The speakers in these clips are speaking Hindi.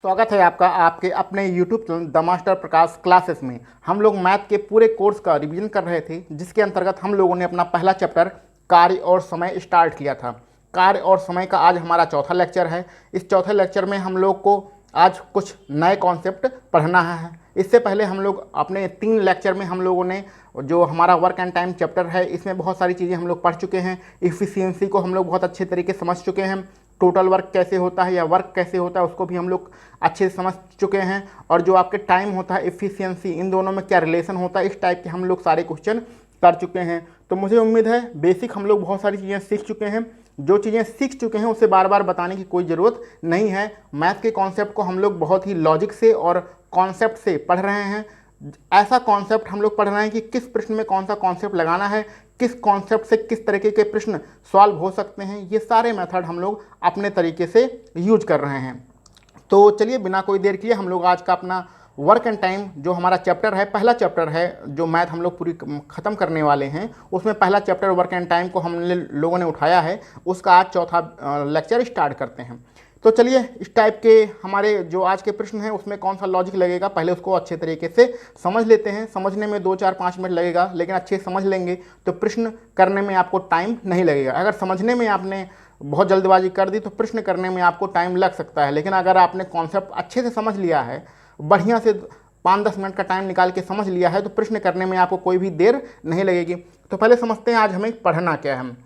स्वागत है आपका आपके अपने YouTube channel the master Prakash classes में। हम लोग मैथ के पूरे कोर्स का रिवीजन कर रहे थे, जिसके अंतर्गत हम लोगों ने अपना पहला चैप्टर कार्य और समय स्टार्ट किया था। कार्य और समय का आज हमारा चौथा लेक्चर है। इस चौथे लेक्चर में हम लोग को आज कुछ नए कॉन्सेप्ट पढ़ना है। इससे पहले हम लोग अपने 3 लेक्चर में हम लोगों ने जो हमारा वर्क एंड टाइम चैप्टर है, इसमें बहुत सारी चीज़ें हम लोग पढ़ चुके हैं। इफ़िशियंसी को हम लोग बहुत अच्छे तरीके से समझ चुके हैं। टोटल वर्क कैसे होता है या वर्क कैसे होता है उसको भी हम लोग अच्छे से समझ चुके हैं। और जो आपके टाइम होता है, एफिशिएंसी, इन दोनों में क्या रिलेशन होता है, इस टाइप के हम लोग सारे क्वेश्चन कर चुके हैं। तो मुझे उम्मीद है बेसिक हम लोग बहुत सारी चीज़ें सीख चुके हैं। जो चीज़ें सीख चुके हैं उसे बार बार बताने की कोई ज़रूरत नहीं है। मैथ के कॉन्सेप्ट को हम लोग बहुत ही लॉजिक से और कॉन्सेप्ट से पढ़ रहे हैं। ऐसा कॉन्सेप्ट हम लोग पढ़ रहे हैं कि किस प्रश्न में कौन सा कॉन्सेप्ट लगाना है, किस कॉन्सेप्ट से किस तरीके के प्रश्न सॉल्व हो सकते हैं, ये सारे मेथड हम लोग अपने तरीके से यूज कर रहे हैं। तो चलिए बिना कोई देर किए हम लोग आज का अपना वर्क एंड टाइम जो हमारा चैप्टर है, पहला चैप्टर है जो मैथ हम लोग पूरी ख़त्म करने वाले हैं, उसमें पहला चैप्टर वर्क एंड टाइम को हम लोगों ने उठाया है, उसका आज चौथा लेक्चर स्टार्ट करते हैं। तो चलिए इस टाइप के हमारे जो आज के प्रश्न हैं उसमें कौन सा लॉजिक लगेगा, पहले उसको अच्छे तरीके से समझ लेते हैं। समझने में 2-4-5 मिनट लगेगा, लेकिन अच्छे से समझ लेंगे तो प्रश्न करने में आपको टाइम नहीं लगेगा। अगर समझने में आपने बहुत जल्दबाजी कर दी तो प्रश्न करने में आपको टाइम लग सकता है, लेकिन अगर आपने कॉन्सेप्ट अच्छे से समझ लिया है, बढ़िया से 5-10 मिनट का टाइम निकाल के समझ लिया है, तो प्रश्न करने में आपको कोई भी देर नहीं लगेगी। तो पहले समझते हैं आज हमें पढ़ना क्या है।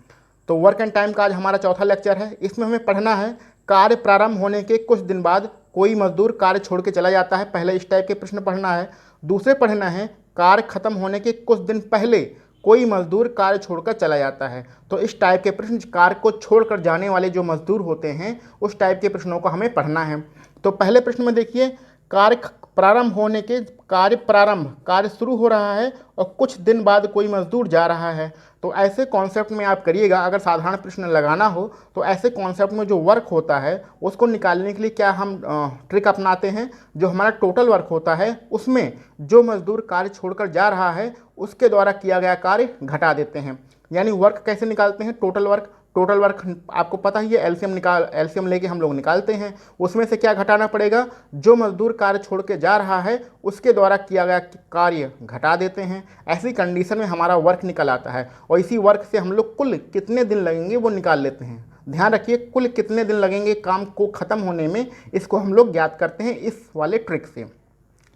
तो वर्क एंड टाइम का आज हमारा चौथा लेक्चर है। इसमें हमें पढ़ना है कार्य प्रारंभ होने के कुछ दिन बाद कोई मजदूर कार्य छोड़ के चला जाता है। पहले इस टाइप के प्रश्न पढ़ना है। दूसरे पढ़ना है कार्य खत्म होने के कुछ दिन पहले कोई मजदूर कार्य छोड़कर चला जाता है। तो इस टाइप के प्रश्न, कार्य को छोड़कर जाने वाले जो मजदूर होते हैं, उस टाइप के प्रश्नों को हमें पढ़ना है। तो पहले प्रश्न में देखिए, कार्य प्रारंभ होने के, कार्य शुरू हो रहा है और कुछ दिन बाद कोई मजदूर जा रहा है। तो ऐसे कॉन्सेप्ट में आप करिएगा, अगर साधारण प्रश्न लगाना हो तो ऐसे कॉन्सेप्ट में जो वर्क होता है उसको निकालने के लिए क्या हम ट्रिक अपनाते हैं, जो हमारा टोटल वर्क होता है उसमें जो मजदूर कार्य छोड़कर जा रहा है उसके द्वारा किया गया कार्य घटा देते हैं। यानी वर्क कैसे निकालते हैं, टोटल वर्क आपको पता ही है, एलसीएम लेके हम लोग निकालते हैं। उसमें से क्या घटाना पड़ेगा, जो मजदूर कार्य छोड़ के जा रहा है उसके द्वारा किया गया कार्य घटा देते हैं। ऐसी कंडीशन में हमारा वर्क निकल आता है और इसी वर्क से हम लोग कुल कितने दिन लगेंगे वो निकाल लेते हैं। ध्यान रखिए, कुल कितने दिन लगेंगे काम को ख़त्म होने में, इसको हम लोग ज्ञात करते हैं इस वाले ट्रिक से।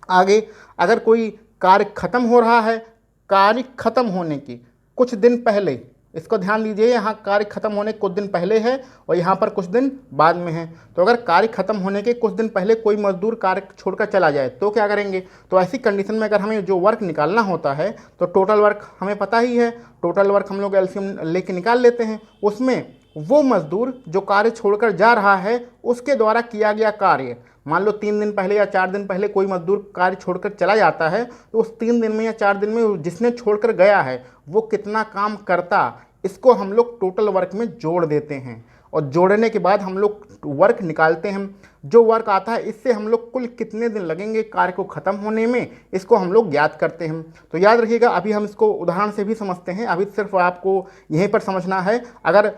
आगे, अगर कोई कार्य खत्म हो रहा है, कार्य खत्म होने के कुछ दिन पहले, इसको ध्यान दीजिए, यहाँ कार्य खत्म होने कुछ दिन पहले है और यहाँ पर कुछ दिन बाद में है। तो अगर कार्य खत्म होने के कुछ दिन पहले कोई मजदूर कार्य छोड़कर चला जाए तो क्या करेंगे। तो ऐसी कंडीशन में अगर हमें जो वर्क निकालना होता है तो टोटल वर्क हमें पता ही है, टोटल वर्क हम लोग एलसीएम लेके निकाल लेते हैं। उसमें वो मजदूर जो कार्य छोड़कर जा रहा है उसके द्वारा किया गया कार्य, मान लो 3 दिन पहले या 4 दिन पहले कोई मजदूर कार्य छोड़कर चला जाता है, तो उस 3 दिन में या 4 दिन में जिसने छोड़कर गया है वो कितना काम करता, इसको हम लोग टोटल वर्क में जोड़ देते हैं और जोड़ने के बाद हम लोग वर्क निकालते हैं। जो वर्क आता है इससे हम लोग कुल कितने दिन लगेंगे कार्य को ख़त्म होने में, इसको हम लोग ज्ञात करते हैं। तो याद रखिएगा, अभी हम इसको उदाहरण से भी समझते हैं, अभी सिर्फ आपको यहीं पर समझना है। अगर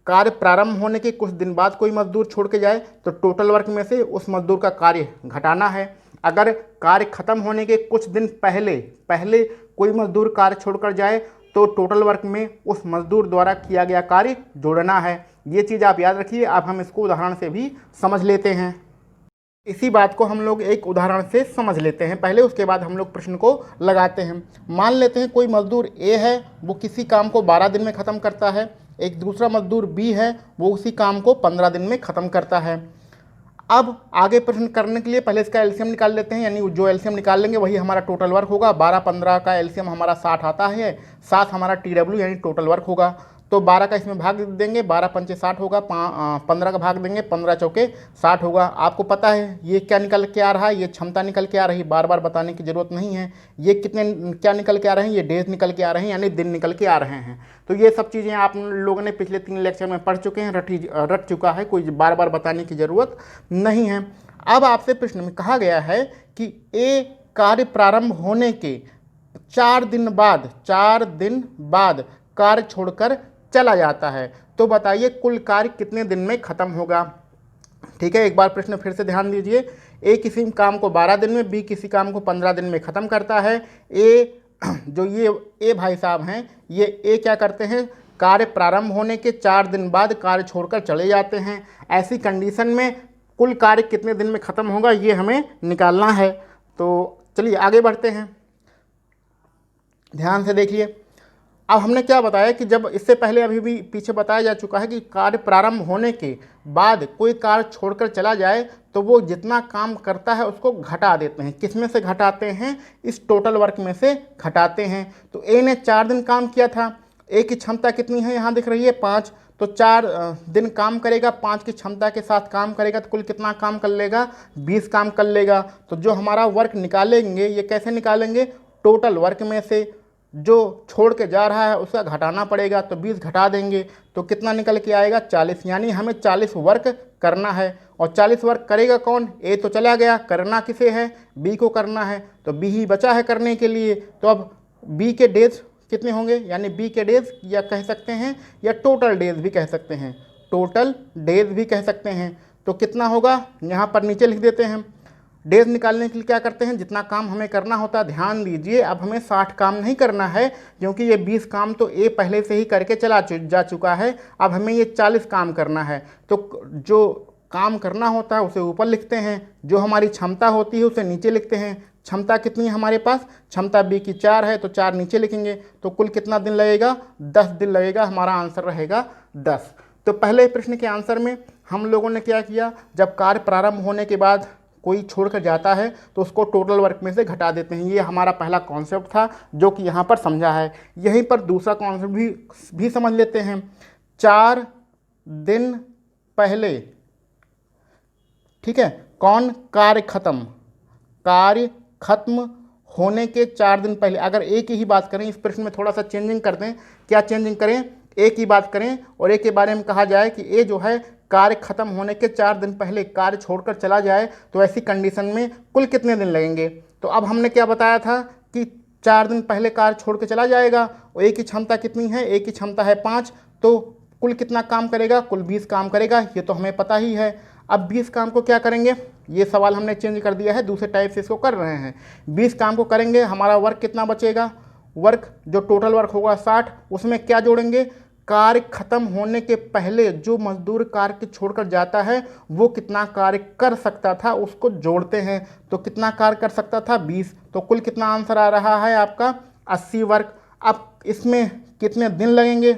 कार्य प्रारंभ होने के कुछ दिन बाद कोई मजदूर छोड़ के जाए तो टोटल वर्क में से उस मजदूर का कार्य घटाना है। अगर कार्य खत्म होने के कुछ दिन पहले कोई मजदूर कार्य छोड़कर जाए तो टोटल वर्क में उस मजदूर द्वारा किया गया कार्य जोड़ना है। ये चीज़ आप याद रखिए। अब हम इसको उदाहरण से भी समझ लेते हैं। इसी बात को हम लोग एक उदाहरण से समझ लेते हैं पहले, उसके बाद हम लोग प्रश्न को लगाते हैं। मान लेते हैं कोई मजदूर ए है, वो किसी काम को 12 दिन में ख़त्म करता है। एक दूसरा मजदूर बी है, वो उसी काम को 15 दिन में ख़त्म करता है। अब आगे प्रश्न करने के लिए पहले इसका एलसीएम निकाल लेते हैं, यानी जो एलसीएम निकाल लेंगे वही हमारा टोटल वर्क होगा। 12-15 का एलसीएम हमारा 60 आता है, 7 हमारा टीडब्ल्यू यानी टोटल वर्क होगा। तो 12 का इसमें भाग देंगे, 12×5 60 होगा, 15 का भाग देंगे, 15×4 60 होगा। आपको पता है ये क्या निकल के आ रहा है, ये क्षमता निकल के आ रही है, बार बार बताने की ज़रूरत नहीं है। ये कितने क्या निकल के आ रहे हैं, ये डेज निकल के आ रहे हैं, यानी दिन निकल के आ रहे हैं। तो ये सब चीज़ें आप लोगों ने पिछले 3 लेक्चर में पढ़ चुके हैं, रट चुका है, कोई बार बार बताने की ज़रूरत नहीं है। अब आपसे प्रश्न में कहा गया है कि ए कार्य प्रारंभ होने के 4 दिन बाद कार्य छोड़कर चला जाता है, तो बताइए कुल कार्य कितने दिन में ख़त्म होगा। ठीक है, एक बार प्रश्न फिर से ध्यान दीजिए। ए किसी काम को 12 दिन में, बी किसी काम को 15 दिन में ख़त्म करता है। ए जो ये ए भाई साहब हैं, ये ए क्या करते हैं, कार्य प्रारंभ होने के 4 दिन बाद कार्य छोड़कर चले जाते हैं। ऐसी कंडीशन में कुल कार्य कितने दिन में ख़त्म होगा ये हमें निकालना है। तो चलिए आगे बढ़ते हैं, ध्यान से देखिए। अब हमने क्या बताया कि जब इससे पहले अभी भी पीछे बताया जा चुका है कि कार्य प्रारंभ होने के बाद कोई कार्य छोड़कर चला जाए तो वो जितना काम करता है उसको घटा देते हैं। किस में से घटाते हैं, इस टोटल वर्क में से घटाते हैं। तो ए ने 4 दिन काम किया था, ए की क्षमता कितनी है यहाँ दिख रही है 5, तो 4 दिन काम करेगा, 5 की क्षमता के साथ काम करेगा तो कुल कितना काम कर लेगा, 20 काम कर लेगा। तो जो हमारा वर्क निकालेंगे ये कैसे निकालेंगे, टोटल वर्क में से जो छोड़ के जा रहा है उसका घटाना पड़ेगा। तो 20 घटा देंगे तो कितना निकल के आएगा, 40। यानी हमें 40 वर्क करना है। और 40 वर्क करेगा कौन, ए तो चला गया, करना किसे है, बी को करना है। तो बी ही बचा है करने के लिए। तो अब बी के डेज कितने होंगे, यानी बी के डेज या कह सकते हैं या टोटल डेज भी कह सकते हैं, टोटल डेज भी कह सकते हैं। तो कितना होगा यहाँ पर नीचे लिख देते हैं। डेज निकालने के लिए क्या करते हैं, जितना काम हमें करना होता है, ध्यान दीजिए अब हमें 60 काम नहीं करना है क्योंकि ये 20 काम तो ए पहले से ही करके जा चुका है। अब हमें ये 40 काम करना है। तो जो काम करना होता है उसे ऊपर लिखते हैं, जो हमारी क्षमता होती है उसे नीचे लिखते हैं। क्षमता कितनी है हमारे पास, क्षमता बी की 4 है तो 4 नीचे लिखेंगे। तो कुल कितना दिन लगेगा, 10 दिन लगेगा। हमारा आंसर रहेगा 10। तो पहले प्रश्न के आंसर में हम लोगों ने क्या किया, जब कार्य प्रारंभ होने के बाद कोई छोड़कर जाता है तो उसको टोटल वर्क में से घटा देते हैं। ये हमारा पहला कॉन्सेप्ट था जो कि यहाँ पर समझा है। यहीं पर दूसरा कॉन्सेप्ट भी समझ लेते हैं। 4 दिन पहले, ठीक है, कौन, कार्य खत्म होने के 4 दिन पहले। अगर ए की ही बात करें, इस प्रश्न में थोड़ा सा चेंजिंग कर दें। क्या चेंजिंग करें, ए की बात करें और ए के बारे में कहा जाए कि ए जो है कार्य खत्म होने के 4 दिन पहले कार्य छोड़कर चला जाए तो ऐसी कंडीशन में कुल कितने दिन लगेंगे। तो अब हमने क्या बताया था कि 4 दिन पहले कार्य छोड़ के चला जाएगा और ए की क्षमता कितनी है, ए की क्षमता है 5, तो कुल कितना काम करेगा, कुल 20 काम करेगा। ये तो हमें पता ही है। अब 20 काम को क्या करेंगे, ये सवाल हमने चेंज कर दिया है, दूसरे टाइप से इसको कर रहे हैं। 20 काम को करेंगे, हमारा वर्क कितना बचेगा, वर्क जो टोटल वर्क होगा 60, उसमें क्या जोड़ेंगे, कार्य खत्म होने के पहले जो मजदूर कार्य छोड़कर जाता है वो कितना कार्य कर सकता था उसको जोड़ते हैं। तो कितना कार्य कर सकता था, 20। तो कुल कितना आंसर आ रहा है आपका, 80 वर्क। अब इसमें कितने दिन लगेंगे,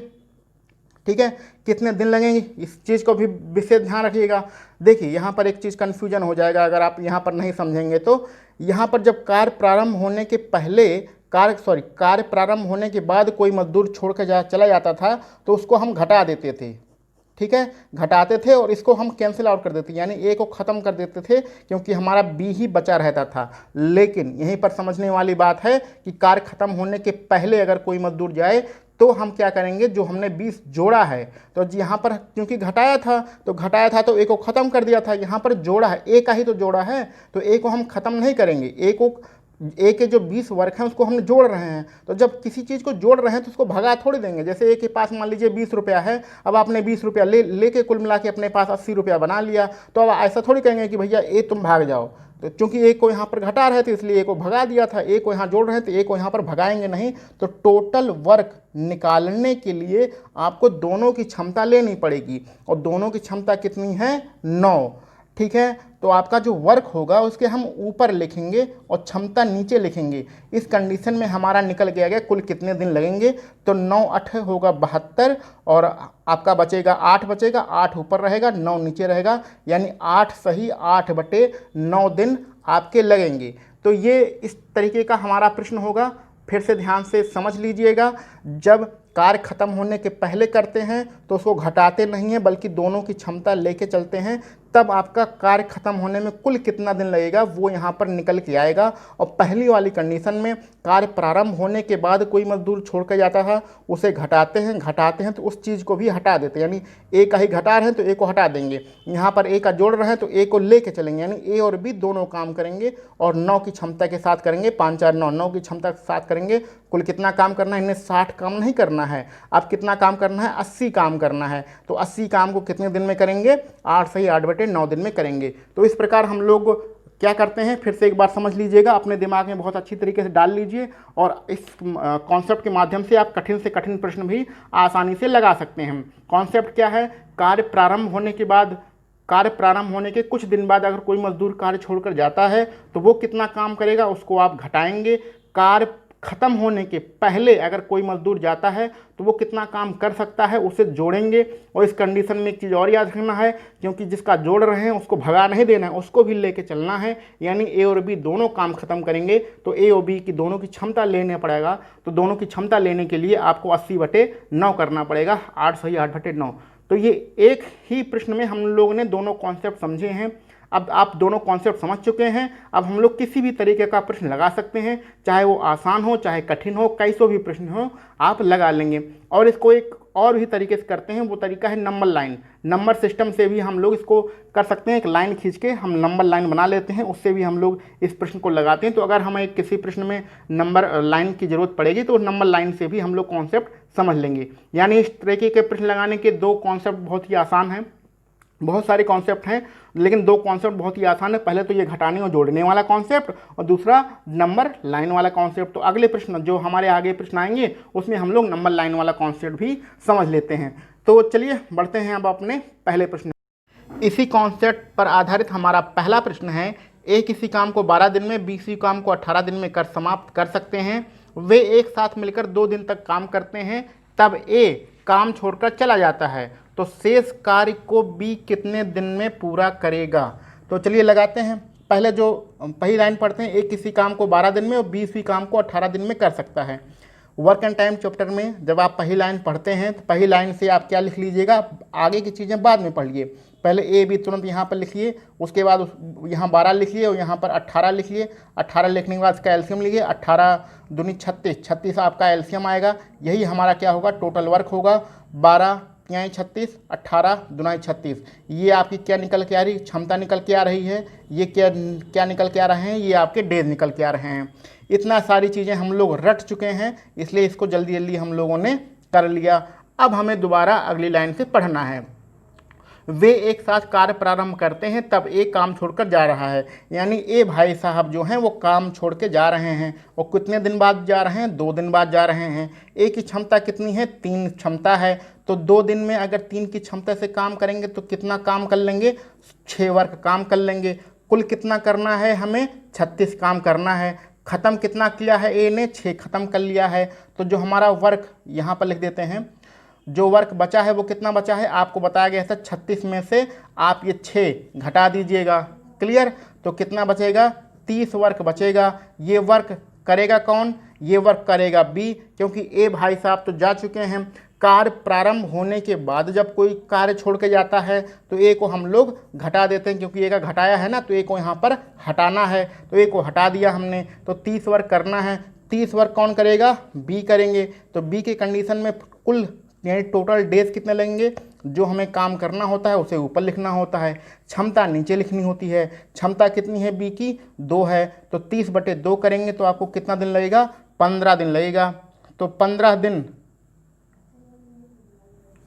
ठीक है, कितने दिन लगेंगे, इस चीज़ को भी विशेष ध्यान रखिएगा। देखिए यहाँ पर एक चीज़ कन्फ्यूजन हो जाएगा अगर आप यहाँ पर नहीं समझेंगे। तो यहाँ पर जब कार्य प्रारंभ होने के पहले कार्य प्रारंभ होने के बाद कोई मजदूर छोड़ कर चला जाता था तो उसको हम घटा देते थे, ठीक है, घटाते थे और इसको हम कैंसिल आउट कर देते, यानी ए को ख़त्म कर देते थे क्योंकि हमारा बी ही बचा रहता था। लेकिन यहीं पर समझने वाली बात है कि कार्य खत्म होने के पहले अगर कोई मजदूर जाए तो हम क्या करेंगे, जो हमने 20 जोड़ा है तो यहाँ पर क्योंकि घटाया था तो ए को ख़त्म कर दिया था, यहाँ पर जोड़ा है, ए का ही तो जोड़ा है तो ए को हम ख़त्म नहीं करेंगे। ए के जो 20 वर्क हैं उसको हम जोड़ रहे हैं। तो जब किसी चीज़ को जोड़ रहे हैं तो उसको भगा थोड़ी देंगे। जैसे ए के पास मान लीजिए 20 रुपया है, अब आपने 20 रुपया लेके कुल मिला के अपने पास 80 रुपया बना लिया, तो अब ऐसा थोड़ी कहेंगे कि भैया ए तुम भाग जाओ। तो चूंकि ए को यहाँ पर घटा रहे थे इसलिए ए को भगा दिया था, ए को यहाँ जोड़ रहे थे, ए को यहाँ पर भगाएंगे नहीं। तो टोटल वर्क निकालने के लिए आपको दोनों की क्षमता लेनी पड़ेगी और दोनों की क्षमता कितनी है, 9, ठीक है। तो आपका जो वर्क होगा उसके हम ऊपर लिखेंगे और क्षमता नीचे लिखेंगे। इस कंडीशन में हमारा निकल के आ गया कुल कितने दिन लगेंगे। तो 9 8 होगा 72 और आपका बचेगा 8 बचेगा, 8 ऊपर रहेगा 9 नीचे रहेगा, यानी 8 सही 8/9 दिन आपके लगेंगे। तो ये इस तरीके का हमारा प्रश्न होगा। फिर से ध्यान से समझ लीजिएगा, जब कार्य खत्म होने के पहले करते हैं तो उसको घटाते नहीं हैं बल्कि दोनों की क्षमता लेके चलते हैं, तब आपका कार्य खत्म होने में कुल कितना दिन लगेगा वो यहाँ पर निकल के आएगा। और पहली वाली कंडीशन में कार्य प्रारंभ होने के बाद कोई मजदूर छोड़ कर जाता था उसे घटाते हैं तो उस चीज़ को भी हटा देते हैं, यानी ए का ही घटा रहे हैं तो ए को हटा देंगे। यहाँ पर ए का जोड़ रहे हैं तो ए को लेके चलेंगे, यानी ए और बी दोनों काम करेंगे और 9 की क्षमता के साथ करेंगे, 5 4 9, 9 की क्षमता के साथ करेंगे। कुल कितना काम करना है, इन्हें 60 काम नहीं करना है, अब कितना काम करना है, 80 काम करना है। तो 80 काम को कितने दिन में करेंगे, 8 सही 8/9 8/9 दिन में करेंगे। तो इस प्रकार हम लोग क्या करते हैं, फिर से एक बार समझ लीजिएगा, अपने दिमाग में बहुत अच्छी तरीके से डाल लीजिए और इस कॉन्सेप्ट के माध्यम से आप कठिन से कठिन प्रश्न भी आसानी से लगा सकते हैं। कॉन्सेप्ट क्या है, कार्य प्रारंभ होने के कुछ दिन बाद अगर कोई मजदूर कार्य छोड़कर जाता है तो वो कितना काम करेगा उसको आप घटाएंगे। कार्य खत्म होने के पहले अगर कोई मजदूर जाता है तो वो कितना काम कर सकता है उसे जोड़ेंगे। और इस कंडीशन में एक चीज़ और याद रखना है, क्योंकि जिसका जोड़ रहे हैं उसको भगा नहीं देना है, उसको भी लेके चलना है। यानी ए और बी दोनों काम खत्म करेंगे तो ए और बी की दोनों की क्षमता लेने पड़ेगा। तो दोनों की क्षमता लेने के लिए आपको 80/9 करना पड़ेगा, 8 सही 8/9। तो ये एक ही प्रश्न में हम लोगों ने दोनों कॉन्सेप्ट समझे हैं। अब आप दोनों कॉन्सेप्ट समझ चुके हैं, अब हम लोग किसी भी तरीके का प्रश्न लगा सकते हैं, चाहे वो आसान हो चाहे कठिन हो, कैसो भी प्रश्न हो आप लगा लेंगे। और इसको एक और भी तरीके से करते हैं, वो तरीका है नंबर लाइन। नंबर सिस्टम से भी हम लोग इसको कर सकते हैं, एक लाइन खींच के हम नंबर लाइन बना लेते हैं, उससे भी हम लोग इस प्रश्न को लगाते हैं। तो अगर हमें किसी प्रश्न में नंबर लाइन की ज़रूरत पड़ेगी तो नंबर लाइन से भी हम लोग कॉन्सेप्ट समझ लेंगे। यानी इस तरीके के प्रश्न लगाने के दो कॉन्सेप्ट बहुत ही आसान हैं। बहुत सारे कॉन्सेप्ट हैं लेकिन दो कॉन्सेप्ट बहुत ही आसान है। पहले तो ये घटाने और जोड़ने वाला कॉन्सेप्ट और दूसरा नंबर लाइन वाला कॉन्सेप्ट। तो अगले प्रश्न जो हमारे आगे प्रश्न आएंगे उसमें हम लोग नंबर लाइन वाला कॉन्सेप्ट भी समझ लेते हैं। तो चलिए बढ़ते हैं अब अपने पहले प्रश्न। इसी कॉन्सेप्ट पर आधारित हमारा पहला प्रश्न है, ए किसी काम को 12 दिन में, बी किसी काम को 18 दिन में कर समाप्त कर सकते हैं। वे एक साथ मिलकर 2 दिन तक काम करते हैं, तब ए काम छोड़कर चला जाता है तो शेष कार्य को बी कितने दिन में पूरा करेगा। तो चलिए लगाते हैं। पहले जो पहली लाइन पढ़ते हैं, एक किसी काम को 12 दिन में और बी इसी काम को 18 दिन में कर सकता है। वर्क एंड टाइम चैप्टर में जब आप पहली लाइन पढ़ते हैं तो पहली लाइन से आप क्या लिख लीजिएगा, आगे की चीज़ें बाद में पढ़िए। पहले ए बी तुरंत यहाँ पर लिखिए, उसके बाद यहाँ 12 लिखिए और यहाँ पर 18 लिखिए। 18 लिखने के बाद इसका एलसीएम लिखिए, 18 दूनी 36, 36 आपका एलसीएम आएगा। यही हमारा क्या होगा, टोटल वर्क होगा। 12 यहाँ 36, 18 दूना 36। ये आपकी क्या निकल के आ रही, क्षमता निकल के आ रही है। ये क्या निकल के आ रहे हैं, ये आपके डेज निकल के आ रहे हैं। इतना सारी चीज़ें हम लोग रट चुके हैं, इसलिए इसको जल्दी जल्दी हम लोगों ने कर लिया। अब हमें दोबारा अगली लाइन से पढ़ना है। वे एक साथ कार्य प्रारंभ करते हैं, तब ए काम छोड़कर जा रहा है। यानी ए भाई साहब जो हैं वो काम छोड़ के जा रहे हैं और कितने दिन बाद जा रहे हैं, 2 दिन बाद जा रहे हैं। ए की क्षमता कितनी है, 3 क्षमता है। तो 2 दिन में अगर 3 की क्षमता से काम करेंगे तो कितना काम कर लेंगे, 6 वर्क काम कर लेंगे। कुल कितना करना है, हमें 36 काम करना है। ख़त्म कितना किया है ए ने, 6 ख़त्म कर लिया है। तो जो हमारा वर्क यहाँ पर लिख देते हैं, जो वर्क बचा है वो कितना बचा है, आपको बताया गया था 36 में से आप ये 6 घटा दीजिएगा। क्लियर। तो कितना बचेगा, 30 वर्क बचेगा। ये वर्क करेगा कौन, ये वर्क करेगा बी, क्योंकि ए भाई साहब तो जा चुके हैं। कार्य प्रारंभ होने के बाद जब कोई कार्य छोड़ के जाता है तो ए को हम लोग घटा देते हैं, क्योंकि ए का घटाया है ना, तो ए को यहाँ पर हटाना है। तो ए को हटा दिया हमने, तो 30 वर्क करना है। 30 वर्क कौन करेगा, बी करेंगे। तो बी के कंडीशन में कुल यानी टोटल डेज कितने लगेंगे, जो हमें काम करना होता है उसे ऊपर लिखना होता है, क्षमता नीचे लिखनी होती है। क्षमता कितनी है बी की, 2 है। तो 30/2 करेंगे तो आपको कितना दिन लगेगा, 15 दिन लगेगा। तो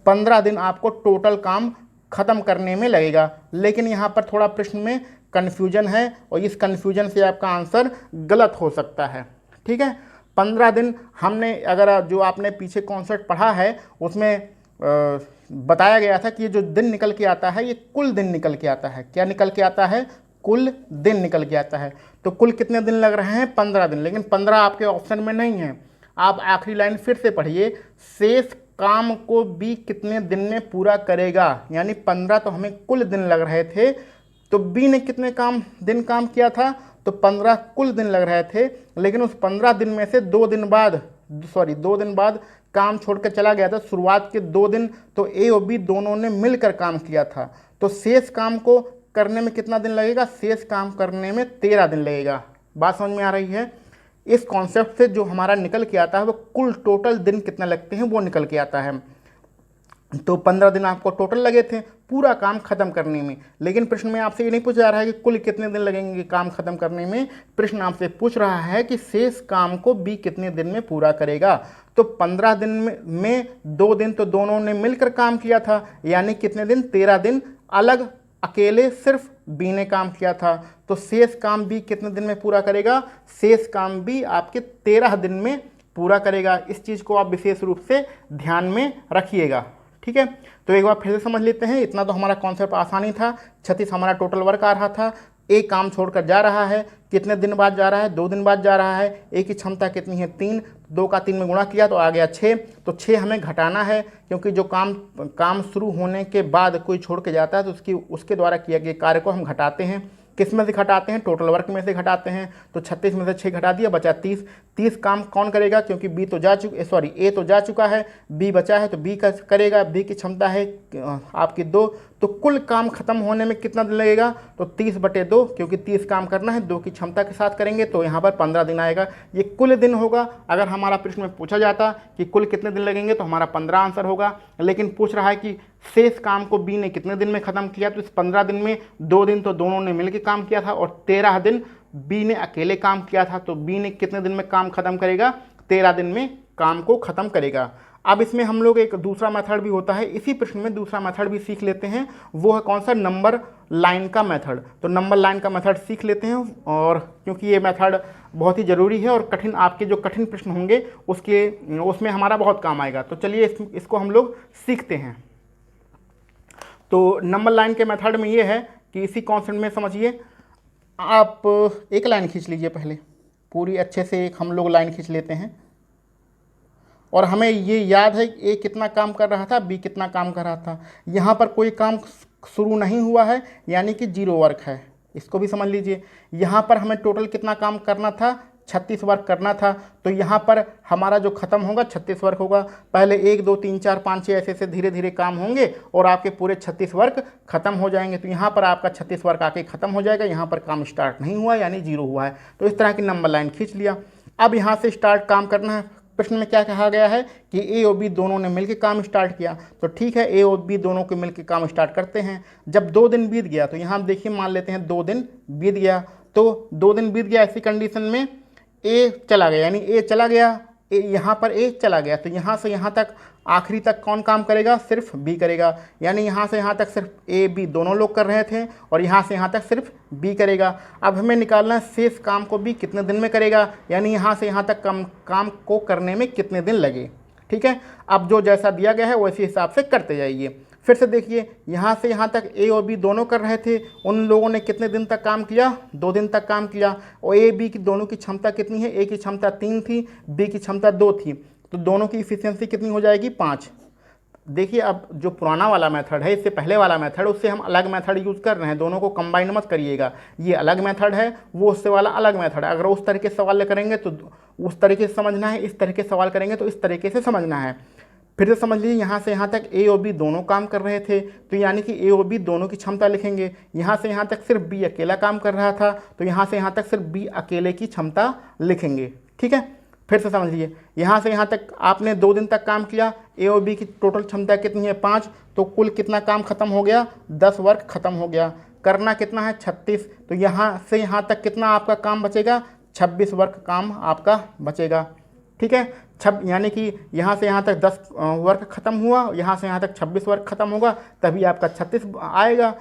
15 दिन आपको टोटल काम खत्म करने में लगेगा। लेकिन यहाँ पर थोड़ा प्रश्न में कन्फ्यूजन है और इस कन्फ्यूजन से आपका आंसर गलत हो सकता है। ठीक है, 15 दिन हमने, अगर जो आपने पीछे कॉन्सेप्ट पढ़ा है उसमें बताया गया था कि ये जो दिन निकल के आता है ये कुल दिन निकल के आता है। क्या निकल के आता है, कुल दिन निकल के आता है। तो कुल कितने दिन लग रहे हैं, 15 दिन। लेकिन 15 आपके ऑप्शन में नहीं है। आप आखिरी लाइन फिर से पढ़िए, शेष काम को बी कितने दिन में पूरा करेगा। यानी 15 तो हमें कुल दिन लग रहे थे, तो बी ने कितने दिन काम किया था, तो 15 कुल दिन लग रहे थे। लेकिन उस 15 दिन में से 2 दिन बाद काम छोड़कर चला गया था। शुरुआत के 2 दिन तो ए और बी दोनों ने मिलकर काम किया था। तो शेष काम को करने में कितना दिन लगेगा, शेष काम करने में 13 दिन लगेगा। बात समझ में आ रही है। इस कॉन्सेप्ट से जो हमारा निकल के आता है वो कुल टोटल दिन कितना लगते हैं वो निकल के आता है। तो 15 दिन आपको टोटल लगे थे पूरा काम खत्म करने में। लेकिन प्रश्न में आपसे ये नहीं पूछा जा रहा है कि कुल कितने दिन लगेंगे काम खत्म करने में। प्रश्न आपसे पूछ रहा है कि शेष काम को बी कितने दिन में पूरा करेगा। तो 15 दिन में 2 दिन तो दोनों ने मिलकर काम किया था, यानी कितने दिन, 13 दिन अलग अकेले सिर्फ बी ने काम किया था, तो शेष काम बी कितने दिन में पूरा करेगा? शेष काम बी आपके 13 दिन में पूरा करेगा। इस चीज़ को आप विशेष रूप से ध्यान में रखिएगा, ठीक है। तो एक बार फिर से समझ लेते हैं। इतना तो हमारा कॉन्सेप्ट आसानी था। 36 हमारा टोटल वर्क आ रहा था। एक काम छोड़कर जा रहा है, कितने दिन बाद जा रहा है? 2 दिन बाद जा रहा है। एक की क्षमता कितनी है? 3। 2 का 3 में गुणा किया तो आ गया 6। तो 6 हमें घटाना है, क्योंकि जो काम शुरू होने के बाद कोई छोड़ के जाता है तो उसके द्वारा किया गया कार्य को हम घटाते हैं। किस में से घटाते हैं? टोटल वर्क में से घटाते हैं। तो 36 में से 6 घटा दिया, बचा 30। 30 काम कौन करेगा? क्योंकि ए तो जा चुका है, बी बचा है तो बी का करेगा। बी की क्षमता है आपकी 2। तो कुल काम खत्म होने में कितना दिन लगेगा? तो 30/2, क्योंकि 30 काम करना है, 2 की क्षमता के साथ करेंगे तो यहाँ पर 15 दिन आएगा। ये कुल दिन होगा। अगर हमारा प्रश्न में पूछा जाता कि कुल कितने दिन लगेंगे तो हमारा 15 आंसर होगा। लेकिन पूछ रहा है कि शेष काम को बी ने कितने दिन में ख़त्म किया, तो इस 15 दिन में 2 दिन तो दोनों ने मिलकर काम किया था और 13 दिन बी ने अकेले काम किया था। तो बी ने कितने दिन में काम खत्म करेगा? 13 दिन में काम को ख़त्म करेगा। अब इसमें हम लोग एक दूसरा मेथड भी होता है, इसी प्रश्न में दूसरा मेथड भी सीख लेते हैं। वो है कौन सा? नंबर लाइन का मेथड। तो नंबर लाइन का मेथड सीख लेते हैं, और क्योंकि ये मेथड बहुत ही ज़रूरी है और आपके जो कठिन प्रश्न होंगे उसमें हमारा बहुत काम आएगा। तो चलिए इसको हम लोग सीखते हैं। तो नंबर लाइन के मेथड में ये है कि इसी कॉन्सेप्ट में समझिए। आप एक लाइन खींच लीजिए, पहले पूरी अच्छे से एक हम लोग लाइन खींच लेते हैं, और हमें ये याद है कि ए कितना काम कर रहा था, बी कितना काम कर रहा था। यहाँ पर कोई काम शुरू नहीं हुआ है, यानी कि 0 वर्क है। इसको भी समझ लीजिए। यहाँ पर हमें टोटल कितना काम करना था? 36 वर्क करना था। तो यहाँ पर हमारा जो ख़त्म होगा 36 वर्क होगा। पहले 1 2 3 4 5 6 ऐसे धीरे धीरे काम होंगे और आपके पूरे 36 वर्क खत्म हो जाएंगे। तो यहाँ पर आपका 36 वर्क आके ख़त्म हो जाएगा। यहाँ पर काम स्टार्ट नहीं हुआ, यानी 0 हुआ है। तो इस तरह की नंबर लाइन खींच लिया। अब यहाँ से स्टार्ट काम करना है। प्रश्न में क्या कहा गया है कि ए और बी दोनों ने मिलकर काम स्टार्ट किया। तो ठीक है, ए और बी दोनों के मिलकर काम स्टार्ट करते हैं। जब 2 दिन बीत गया, तो यहाँ देखिए मान लेते हैं 2 दिन बीत गया। तो 2 दिन बीत गया, ऐसी कंडीशन में ए चला गया, यानी ए चला गया, यहाँ पर ए चला गया। तो यहाँ से यहाँ तक आखिरी तक कौन काम करेगा? सिर्फ बी करेगा। यानी यहाँ से यहाँ तक सिर्फ ए बी दोनों लोग कर रहे थे, और यहाँ से यहाँ तक सिर्फ बी करेगा। अब हमें निकालना है शेष काम को बी कितने दिन में करेगा, यानी यहाँ से यहाँ तक काम को करने में कितने दिन लगे। ठीक है, अब जो जैसा दिया गया है वैसे हिसाब से करते जाइए। फिर से देखिए, यहाँ से यहाँ तक ए और बी दोनों कर रहे थे। उन लोगों ने कितने दिन तक काम किया? 2 दिन तक काम किया। और ए बी की दोनों की क्षमता कितनी है? ए की क्षमता 3 थी, बी की क्षमता 2 थी। तो दोनों की इफिशियंसी कितनी हो जाएगी? 5। देखिए, अब जो पुराना वाला मेथड है, इससे पहले वाला मेथड, उससे हम अलग मेथड यूज़ कर रहे हैं। दोनों को कंबाइन मत करिएगा। ये अलग मेथड है, वो उससे वाला अलग मेथड है। अगर उस तरीके से सवाल करेंगे तो उस तरीके से समझना है, इस तरीके से सवाल करेंगे तो इस तरीके से समझना है। फिर से समझ लीजिए, यहाँ से यहाँ तक ए और बी दोनों काम कर रहे थे, तो यानी कि ए और बी दोनों की क्षमता लिखेंगे। यहाँ से यहाँ तक सिर्फ बी अकेला काम कर रहा था, तो यहाँ से यहाँ तक सिर्फ बी अकेले की क्षमता लिखेंगे। ठीक है, फिर से समझ लीजिए, यहाँ से यहाँ तक आपने 2 दिन तक काम किया। ए और बी की टोटल क्षमता कितनी है? 5। तो कुल कितना काम खत्म हो गया? 10 वर्क खत्म हो गया। करना कितना है? 36। तो यहाँ से यहाँ तक कितना आपका काम बचेगा? 26 वर्क काम आपका बचेगा। ठीक है, यानी कि यहाँ से यहाँ तक 10 वर्क खत्म हुआ, यहाँ से यहाँ तक 26 वर्क खत्म होगा, तभी आपका 36 आएगा।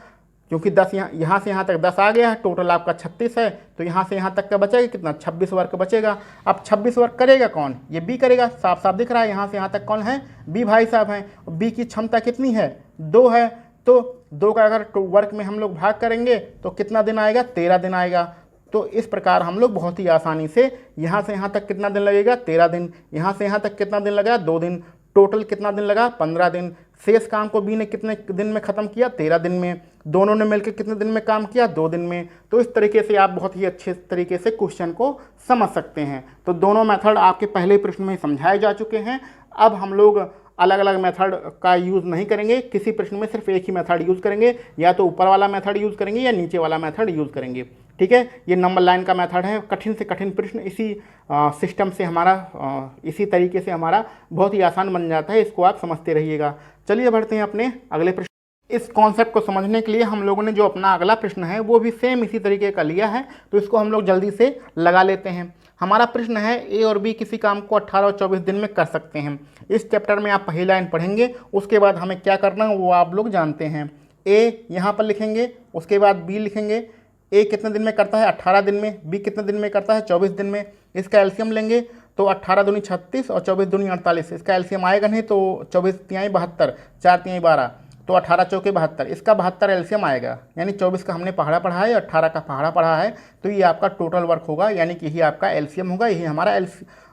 क्योंकि 10 यहाँ से यहाँ तक 10 आ गया है, टोटल आपका 36 है। तो यहाँ से यहाँ तक का बचेगा कितना? 26 वर्क बचेगा। अब 26 वर्क करेगा कौन? ये बी करेगा। साफ साफ दिख रहा है, यहाँ से यहाँ तक कौन है? बी भाई साहब हैं। बी की क्षमता कितनी है? 2 है। तो 2 का अगर वर्क में हम लोग भाग करेंगे तो कितना दिन आएगा? 13 दिन आएगा। तो इस प्रकार हम लोग बहुत ही आसानी से यहाँ से यहाँ तक कितना दिन लगेगा? 13 दिन। यहाँ से यहाँ तक कितना दिन लगा? 2 दिन। टोटल कितना दिन लगा? 15 दिन। शेष काम को बी ने कितने दिन में ख़त्म किया? 13 दिन में। दोनों ने मिलकर कितने दिन में काम किया? 2 दिन में। तो इस तरीके से आप बहुत ही अच्छे तरीके से क्वेश्चन को समझ सकते हैं। तो दोनों मेथड आपके पहले प्रश्न में समझाए जा चुके हैं। अब हम लोग अलग अलग मेथड का यूज़ नहीं करेंगे, किसी प्रश्न में सिर्फ एक ही मेथड यूज़ करेंगे, या तो ऊपर वाला मेथड यूज़ करेंगे या नीचे वाला मेथड यूज़ करेंगे। ठीक है, ये नंबर लाइन का मेथड है। कठिन से कठिन प्रश्न इसी सिस्टम से हमारा इसी तरीके से हमारा बहुत ही आसान बन जाता है। इसको आप समझते रहिएगा। चलिए बढ़ते हैं अपने अगले प्रश्न। इस कॉन्सेप्ट को समझने के लिए हम लोगों ने जो अपना अगला प्रश्न है वो भी सेम इसी तरीके का लिया है, तो इसको हम लोग जल्दी से लगा लेते हैं। हमारा प्रश्न है, ए और बी किसी काम को 18 और 24 दिन में कर सकते हैं। इस चैप्टर में आप पहली लाइन पढ़ेंगे, उसके बाद हमें क्या करना है वो आप लोग जानते हैं। ए यहाँ पर लिखेंगे, उसके बाद बी लिखेंगे। ए कितने दिन में करता है 18 दिन में, बी कितने दिन में करता है 24 दिन में। इसका एलसीएम लेंगे तो 18 दूनी 36 और 24 दूनी 48। इसका एलसीएम आएगा नहीं तो 24 तिहाई 72, 4 तिहाई 12, तो 18 चौके 72। इसका 72 एलसीएम आएगा, यानी 24 का हमने पहाड़ा पढ़ा है, 18 का पहाड़ा पढ़ा है, तो ये आपका टोटल वर्क होगा, यानी कि यही आपका एलसीएम होगा। यही हमारा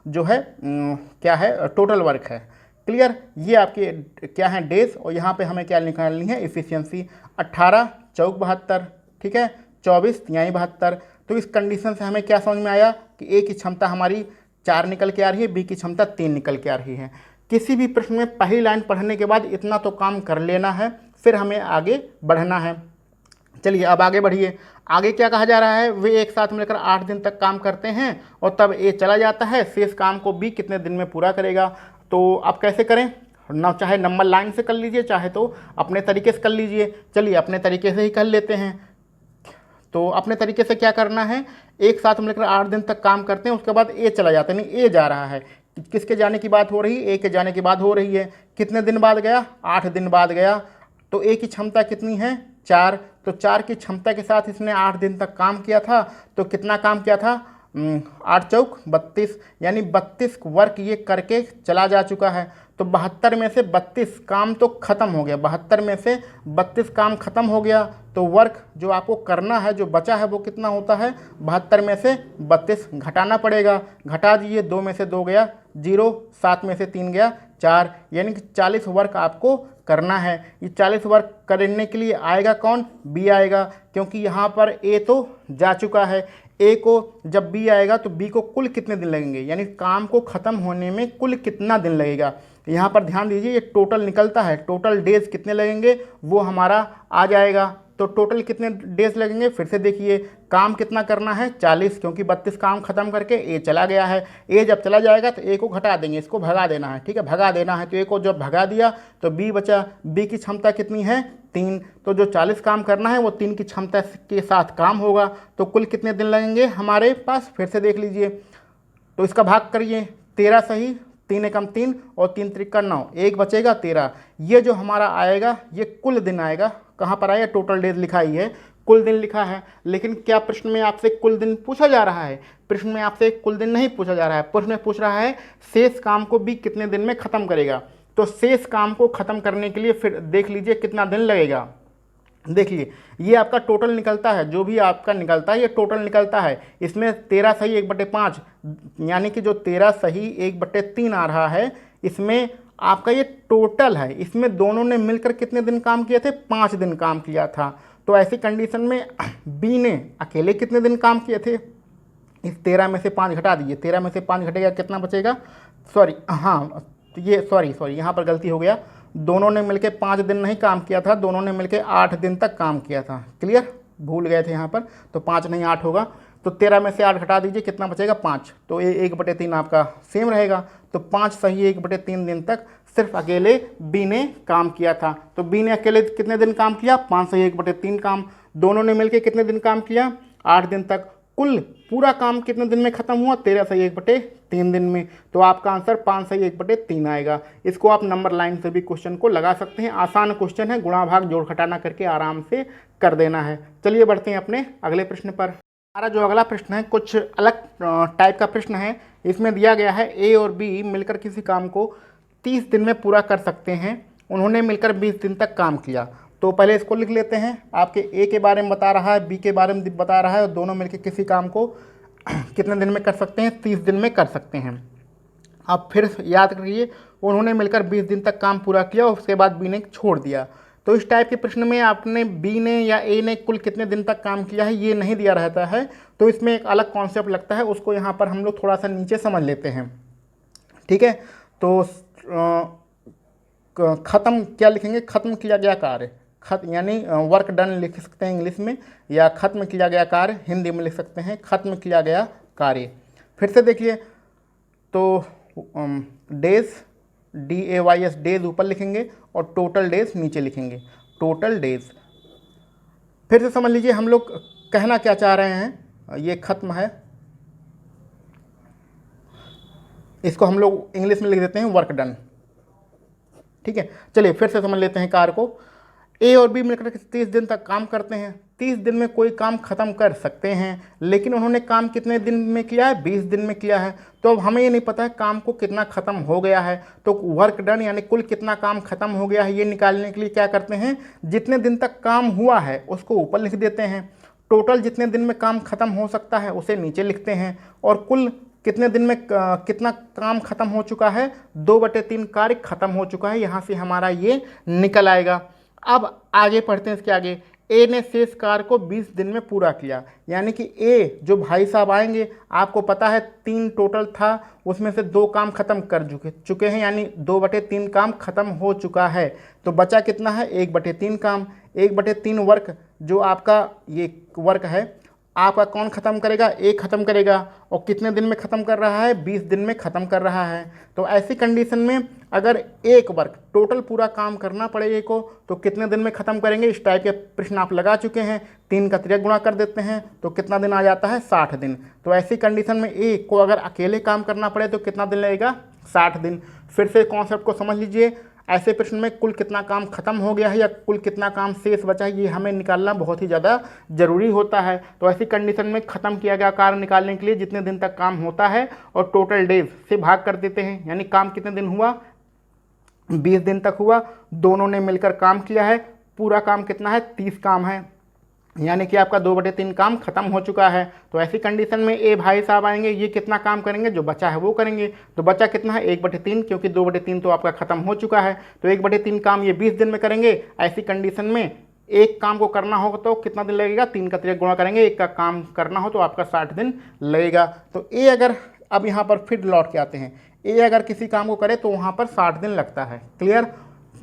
जो है क्या है टोटल वर्क है। क्लियर। ये आपके क्या है डेज, और यहाँ पे हमें क्या निकालनी है इफिशियंसी। 18 चौक 72, ठीक है, 24 तिहाई 72। तो इस कंडीशन से हमें क्या समझ में आया कि ए की क्षमता हमारी 4 निकल के आ रही है, बी की क्षमता 3 निकल के आ रही है। किसी भी प्रश्न में पहली लाइन पढ़ने के बाद इतना तो काम कर लेना है, फिर हमें आगे बढ़ना है। चलिए अब आगे बढ़िए। आगे क्या कहा जा रहा है, वे एक साथ मिलकर 8 दिन तक काम करते हैं और तब ए चला जाता है, शेष काम को बी कितने दिन में पूरा करेगा। तो आप कैसे करें ना, चाहे नंबर लाइन से कर लीजिए, चाहे तो अपने तरीके से कर लीजिए। चलिए अपने तरीके से ही कर लेते हैं। तो अपने तरीके से क्या करना है, एक साथ मिलकर 8 दिन तक काम करते हैं, उसके बाद ए चला जाता है, नहीं ए जा रहा है। किसके जाने की बात हो रही है, ए के जाने की बात हो रही है। कितने दिन बाद गया, 8 दिन बाद गया। तो ए की क्षमता कितनी है 4, तो 4 की क्षमता के साथ इसने 8 दिन तक काम किया था। तो कितना काम किया था 8 चौक 32, यानी 32 वर्क ये करके चला जा चुका है। तो 72 में से 32 काम तो ख़त्म हो गया, 72 में से 32 काम ख़त्म हो गया। तो वर्क जो आपको करना है, जो बचा है वो कितना होता है, 72 में से 32 घटाना पड़ेगा। घटा दीजिए, 2 में से 2 गया 0, 7 में से 3 गया 4, यानी कि 40 वर्क आपको करना है। ये 40 वर्क करने के लिए आएगा कौन, बी आएगा, क्योंकि यहाँ पर ए तो जा चुका है। ए को जब बी आएगा तो बी को कुल कितने दिन लगेंगे, यानी काम को ख़त्म होने में कुल कितना दिन लगेगा। यहाँ पर ध्यान दीजिए, ये टोटल निकलता है, टोटल डेज कितने लगेंगे वो हमारा आ जाएगा। तो टोटल कितने डेज लगेंगे, फिर से देखिए, काम कितना करना है 40, क्योंकि 32 काम खत्म करके ए चला गया है। ए जब चला जाएगा तो ए को घटा देंगे, इसको भगा देना है, ठीक है, भगा देना है। तो ए को जब भगा दिया तो बी बचा, बी की क्षमता कितनी है 3, तो जो 40 काम करना है वो 3 की क्षमता के साथ काम होगा। तो कुल कितने दिन लगेंगे हमारे पास, फिर से देख लीजिए। तो इसका भाग करिए, 13 सही, 3 एकम 3 और 3 त्रिका 9, एक बचेगा 13। ये जो हमारा आएगा ये कुल दिन आएगा। कहाँ पर आया, टोटल डेज लिखा ही है, कुल दिन लिखा है। लेकिन क्या प्रश्न में आपसे कुल दिन पूछा जा रहा है, प्रश्न में आपसे कुल दिन नहीं पूछा जा रहा है, प्रश्न में पूछ रहा है शेष काम को भी कितने दिन में ख़त्म करेगा। तो शेष काम को ख़त्म करने के लिए फिर देख लीजिए कितना दिन लगेगा। देखिए ये आपका टोटल निकलता है, जो भी आपका निकलता है ये टोटल निकलता है। इसमें 13 सही 1/5, यानी कि जो 13 सही 1/3 आ रहा है, इसमें आपका ये टोटल है। इसमें दोनों ने मिलकर कितने दिन काम किए थे, 5 दिन काम किया था। तो ऐसी कंडीशन में बी ने अकेले कितने दिन काम किए थे, इस 13 में से 5 घटा दीजिए, 13 में से 5 घटेगा कितना बचेगा, सॉरी हाँ ये सॉरी यहाँ पर गलती हो गया, दोनों ने मिलकर 5 दिन नहीं काम किया था, दोनों ने मिलकर 8 दिन तक काम किया था। क्लियर, भूल गए थे यहाँ पर, तो 5 नहीं 8 होगा। तो 13 में से 8 घटा दीजिए, कितना बचेगा 5, तो 1/3 आपका सेम रहेगा। तो 5 सही 1/3 दिन तक सिर्फ अकेले बी ने काम किया था। तो बी ने अकेले कितने दिन काम किया, 5 सही 1/3 काम। दोनों ने मिलकर कितने दिन काम किया, 8 दिन तक। कुल पूरा काम कितने दिन में खत्म हुआ, 13 सही 1/3 दिन में। तो आपका आंसर 5 सही 1/3 आएगा। इसको आप नंबर लाइन से भी क्वेश्चन को लगा सकते हैं, आसान क्वेश्चन है, गुणा भाग जोड़ घटाना करके आराम से कर देना है। चलिए बढ़ते हैं अपने अगले प्रश्न पर। हमारा जो अगला प्रश्न है कुछ अलग टाइप का प्रश्न है। इसमें दिया गया है ए और बी मिलकर किसी काम को 30 दिन में पूरा कर सकते हैं, उन्होंने मिलकर 20 दिन तक काम किया। तो पहले इसको लिख लेते हैं, आपके ए के बारे में बता रहा है, बी के बारे में बता रहा है, और दोनों मिलकर किसी काम को कितने दिन में कर सकते हैं, 30 दिन में कर सकते हैं। आप फिर याद करिए, उन्होंने मिलकर 20 दिन तक काम पूरा किया और उसके बाद बी ने छोड़ दिया। तो इस टाइप के प्रश्न में आपने बी ने या ए ने कुल कितने दिन तक काम किया है ये नहीं दिया रहता है, तो इसमें एक अलग कॉन्सेप्ट लगता है, उसको यहाँ पर हम लोग थोड़ा सा नीचे समझ लेते हैं। ठीक है, तो ख़त्म क्या लिखेंगे, ख़त्म किया गया कार्य, यानी वर्क डन लिख सकते हैं इंग्लिश में, या ख़त्म किया गया कार्य हिंदी में लिख सकते हैं, ख़त्म किया गया कार्य। फिर से देखिए, तो डेज DAYS डेज ऊपर लिखेंगे और टोटल डेज नीचे लिखेंगे, टोटल डेज। फिर से समझ लीजिए हम लोग कहना क्या चाह रहे हैं, ये ख़त्म है, इसको हम लोग इंग्लिश में लिख देते हैं वर्क डन। ठीक है, चलिए फिर से समझ लेते हैं कार्य को। ए और बी मिलकर 30 दिन तक काम करते हैं। 30 दिन में कोई काम ख़त्म कर सकते हैं, लेकिन उन्होंने काम कितने दिन में किया है? 20 दिन में किया है। तो अब हमें ये नहीं पता है काम को कितना ख़त्म हो गया है। तो वर्क डन यानी कुल कितना काम ख़त्म हो गया है, ये निकालने के लिए क्या करते हैं, जितने दिन तक काम हुआ है उसको ऊपर लिख देते हैं, टोटल जितने दिन में काम ख़त्म हो सकता है उसे नीचे लिखते हैं, और कुल कितने दिन में कितना काम खत्म हो चुका है, 2/3 कार्य खत्म हो चुका है, यहाँ से हमारा ये निकल आएगा। अब आगे पढ़ते हैं इसके आगे। ए ने शेष कार्य को 20 दिन में पूरा किया, यानी कि ए जो भाई साहब आएंगे, आपको पता है 3 टोटल था, उसमें से 2 काम खत्म कर चुके हैं, यानी 2/3 काम खत्म हो चुका है। तो बचा कितना है? 1/3 काम। 1/3 वर्क जो आपका ये वर्क है आपका कौन ख़त्म करेगा? ए ख़त्म करेगा। और कितने दिन में ख़त्म कर रहा है? 20 दिन में ख़त्म कर रहा है। तो ऐसी कंडीशन में अगर एक वर्क टोटल पूरा काम करना पड़े ए को, तो कितने दिन में ख़त्म करेंगे? इस टाइप के प्रश्न आप लगा चुके हैं। 3 का 3 गुणा कर देते हैं तो कितना दिन आ जाता है? 60 दिन। तो ऐसी कंडीशन में ए को अगर अकेले काम करना पड़े तो कितना दिन लगेगा? 60 दिन। फिर से कॉन्सेप्ट को समझ लीजिए। ऐसे प्रश्न में कुल कितना काम खत्म हो गया है या कुल कितना काम शेष बचा है, ये हमें निकालना बहुत ही ज़्यादा ज़रूरी होता है। तो ऐसी कंडीशन में ख़त्म किया गया कार्य निकालने के लिए जितने दिन तक काम होता है और टोटल डेज से भाग कर देते हैं, यानी काम कितने दिन हुआ? 20 दिन तक हुआ। दोनों ने मिलकर काम किया है। पूरा काम कितना है? 30 काम है, यानी कि आपका 2/3 काम खत्म हो चुका है। तो ऐसी कंडीशन में ए भाई साहब आएंगे, ये कितना काम करेंगे? जो बचा है वो करेंगे। तो बचा कितना है? 1/3, क्योंकि 2/3 तो आपका खत्म हो चुका है। तो 1/3 काम ये 20 दिन में करेंगे। ऐसी कंडीशन में एक काम को करना होगा तो कितना दिन लगेगा? 3 का 3 गुणा करेंगे। एक का काम करना हो तो आपका 60 दिन लगेगा। तो ए अगर अब यहाँ पर फिर लौट के आते हैं, ए अगर किसी काम को करे तो वहाँ पर 60 दिन लगता है। क्लियर?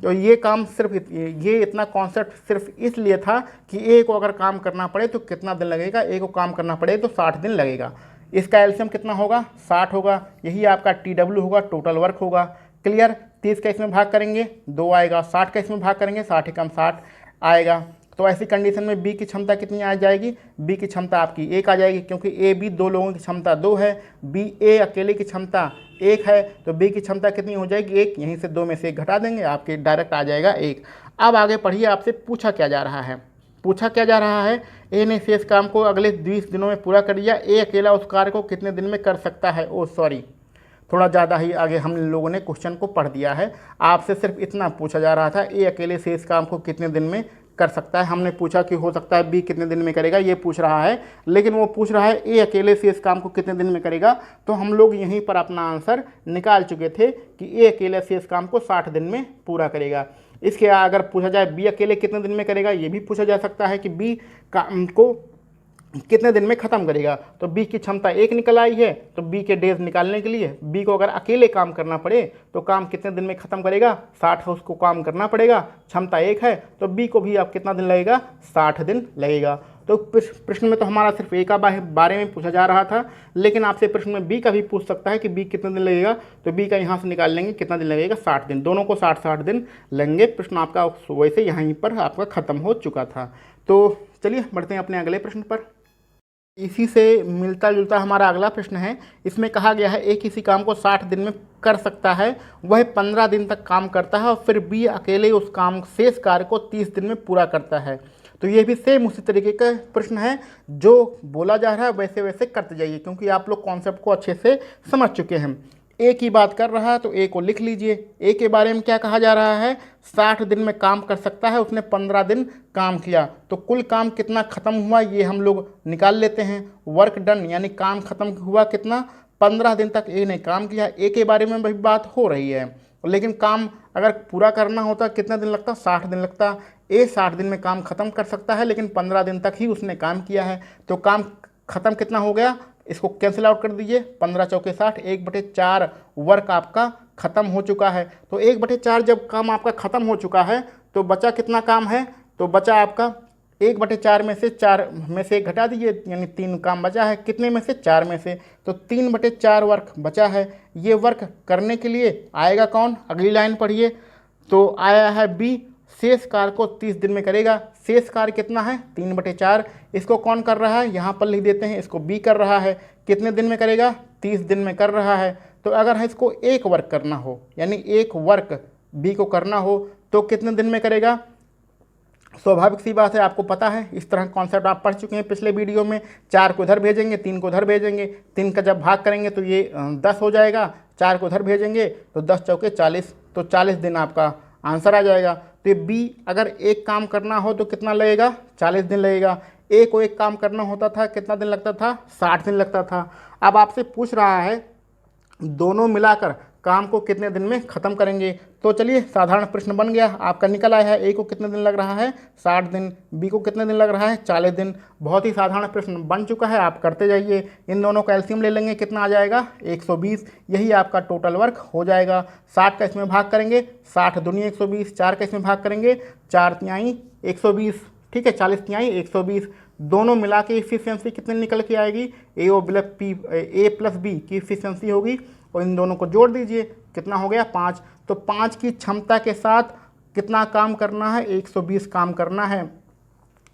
तो ये काम सिर्फ ये इतना कॉन्सेप्ट सिर्फ इसलिए था कि ए को अगर काम करना पड़े तो कितना दिन लगेगा, ए को काम करना पड़े तो 60 दिन लगेगा। इसका एलसीएम कितना होगा? 60 होगा। यही आपका TW होगा, टोटल वर्क होगा। क्लियर? 30 का इसमें भाग करेंगे 2 आएगा, 60 का इसमें भाग करेंगे 60 कम 60 आएगा। तो ऐसी कंडीशन में बी की क्षमता कितनी आ जाएगी? बी की क्षमता आपकी 1 आ जाएगी, क्योंकि ए बी 2 लोगों की क्षमता 2 है, बी ए अकेले की क्षमता 1 है। तो बी की क्षमता कितनी हो जाएगी? 1। यहीं से 2 में से 1 घटा देंगे, आपके डायरेक्ट आ जाएगा 1। अब आगे पढ़िए, आपसे पूछा क्या जा रहा है? पूछा क्या जा रहा है? ए ने शेष काम को अगले 20 दिनों में पूरा कर लिया। ए अकेला उस कार्य को कितने दिन में कर सकता है? ओ सॉरी, थोड़ा ज़्यादा ही आगे हम लोगों ने क्वेश्चन को पढ़ दिया है। आपसे सिर्फ इतना पूछा जा रहा था, ए अकेले शेष काम को कितने दिन में कर सकता है। हमने पूछा कि हो सकता है बी कितने दिन में करेगा, ये पूछ रहा है, लेकिन वो पूछ रहा है ए अकेले शेष काम को कितने दिन में करेगा। तो हम लोग यहीं पर अपना आंसर निकाल चुके थे कि ए अकेले शेष काम को 60 दिन में पूरा करेगा। इसके अगर पूछा जाए बी अकेले कितने दिन में करेगा, ये भी पूछा जा सकता है कि बी काम को कितने दिन में ख़त्म करेगा। तो बी की क्षमता 1 निकल आई है, तो बी के डेज निकालने के लिए बी को अगर अकेले काम करना पड़े तो काम कितने दिन में ख़त्म करेगा? 60 उसको काम करना पड़ेगा, क्षमता 1 है, तो बी को भी आप कितना दिन लगेगा? 60 दिन लगेगा। तो प्रश्न में तो हमारा सिर्फ ए का बारे में पूछा जा रहा था, लेकिन आपसे प्रश्न में बी का भी पूछ सकता है कि बी कितने दिन लगेगा। तो बी का यहाँ से निकाल लेंगे, कितना दिन लगेगा? 60 दिन। दोनों को 60-60 दिन लगेंगे। प्रश्न आपका वैसे यहीं पर आपका ख़त्म हो चुका था। तो चलिए बढ़ते हैं अपने अगले प्रश्न पर। इसी से मिलता जुलता हमारा अगला प्रश्न है। इसमें कहा गया है ए किसी काम को 60 दिन में कर सकता है, वह 15 दिन तक काम करता है, और फिर बी अकेले उस काम शेष कार्य को 30 दिन में पूरा करता है। तो ये भी सेम उसी तरीके का प्रश्न है, जो बोला जा रहा है वैसे वैसे करते जाइए, क्योंकि आप लोग कॉन्सेप्ट को अच्छे से समझ चुके हैं। ए की बात कर रहा है तो ए को लिख लीजिए। ए के बारे में क्या कहा जा रहा है? 60 दिन में काम कर सकता है, उसने 15 दिन काम किया। तो कुल काम कितना ख़त्म हुआ ये हम लोग निकाल लेते हैं। वर्क डन यानी काम ख़त्म हुआ कितना? 15 दिन तक ए ने काम किया। ए के बारे में भी बात हो रही है, लेकिन काम अगर पूरा करना होता कितना दिन लगता? 60 दिन लगता। ए 60 दिन में काम ख़त्म कर सकता है, लेकिन 15 दिन तक ही उसने काम किया है। तो काम ख़त्म कितना हो गया? इसको कैंसिल आउट कर दीजिए। 15 चौके 60, 1/4 वर्क आपका ख़त्म हो चुका है। तो 1/4 जब काम आपका ख़त्म हो चुका है तो बचा कितना काम है? तो बचा आपका 1/4 में से 4 में से 1 घटा दीजिए, यानी 3 काम बचा है। कितने में से? 4 में से। तो 3/4 वर्क बचा है। ये वर्क करने के लिए आएगा कौन? अगली लाइन पढ़िए। तो आया है बी, शेष कार्य को 30 दिन में करेगा। शेष कार्य कितना है? 3/4। इसको कौन कर रहा है? यहाँ पर लिख देते हैं, इसको बी कर रहा है। कितने दिन में करेगा? 30 दिन में कर रहा है। तो अगर इसको एक वर्क करना हो, यानी एक वर्क बी को करना हो, तो कितने दिन में करेगा? स्वाभाविक सी बात है, आपको पता है इस तरह कॉन्सेप्ट आप पढ़ चुके हैं पिछले वीडियो में। 4 को इधर भेजेंगे, 3 को उधर भेजेंगे, 3 का जब भाग करेंगे तो ये 10 हो जाएगा, 4 को उधर भेजेंगे तो 10 चौके 40, तो 40 दिन आपका आंसर आ जाएगा। तो ये बी अगर एक काम करना हो तो कितना लगेगा, 40 दिन लगेगा। ए को एक काम करना होता था कितना दिन लगता था, 60 दिन लगता था। अब आपसे पूछ रहा है दोनों मिलाकर काम को कितने दिन में ख़त्म करेंगे। तो चलिए साधारण प्रश्न बन गया, आपका निकल आया है। ए को कितने दिन लग रहा है, 60 दिन, बी को कितने दिन लग रहा है, 40 दिन। बहुत ही साधारण प्रश्न बन चुका है, आप करते जाइए। इन दोनों का एलसीएम ले लेंगे, कितना आ जाएगा, 120। यही आपका टोटल वर्क हो जाएगा। 60 का इसमें भाग करेंगे, 60 दूनी 120, 4 का इसमें भाग करेंगे, 4 तिहाई 120, ठीक है, 40 तिहाई 120। दोनों मिला के इफिशियंसी कितनी निकल के आएगी, ए प्लस बी की इफिशियंसी होगी, और इन दोनों को जोड़ दीजिए, कितना हो गया, 5। तो 5 की क्षमता के साथ कितना काम करना है, 120 काम करना है।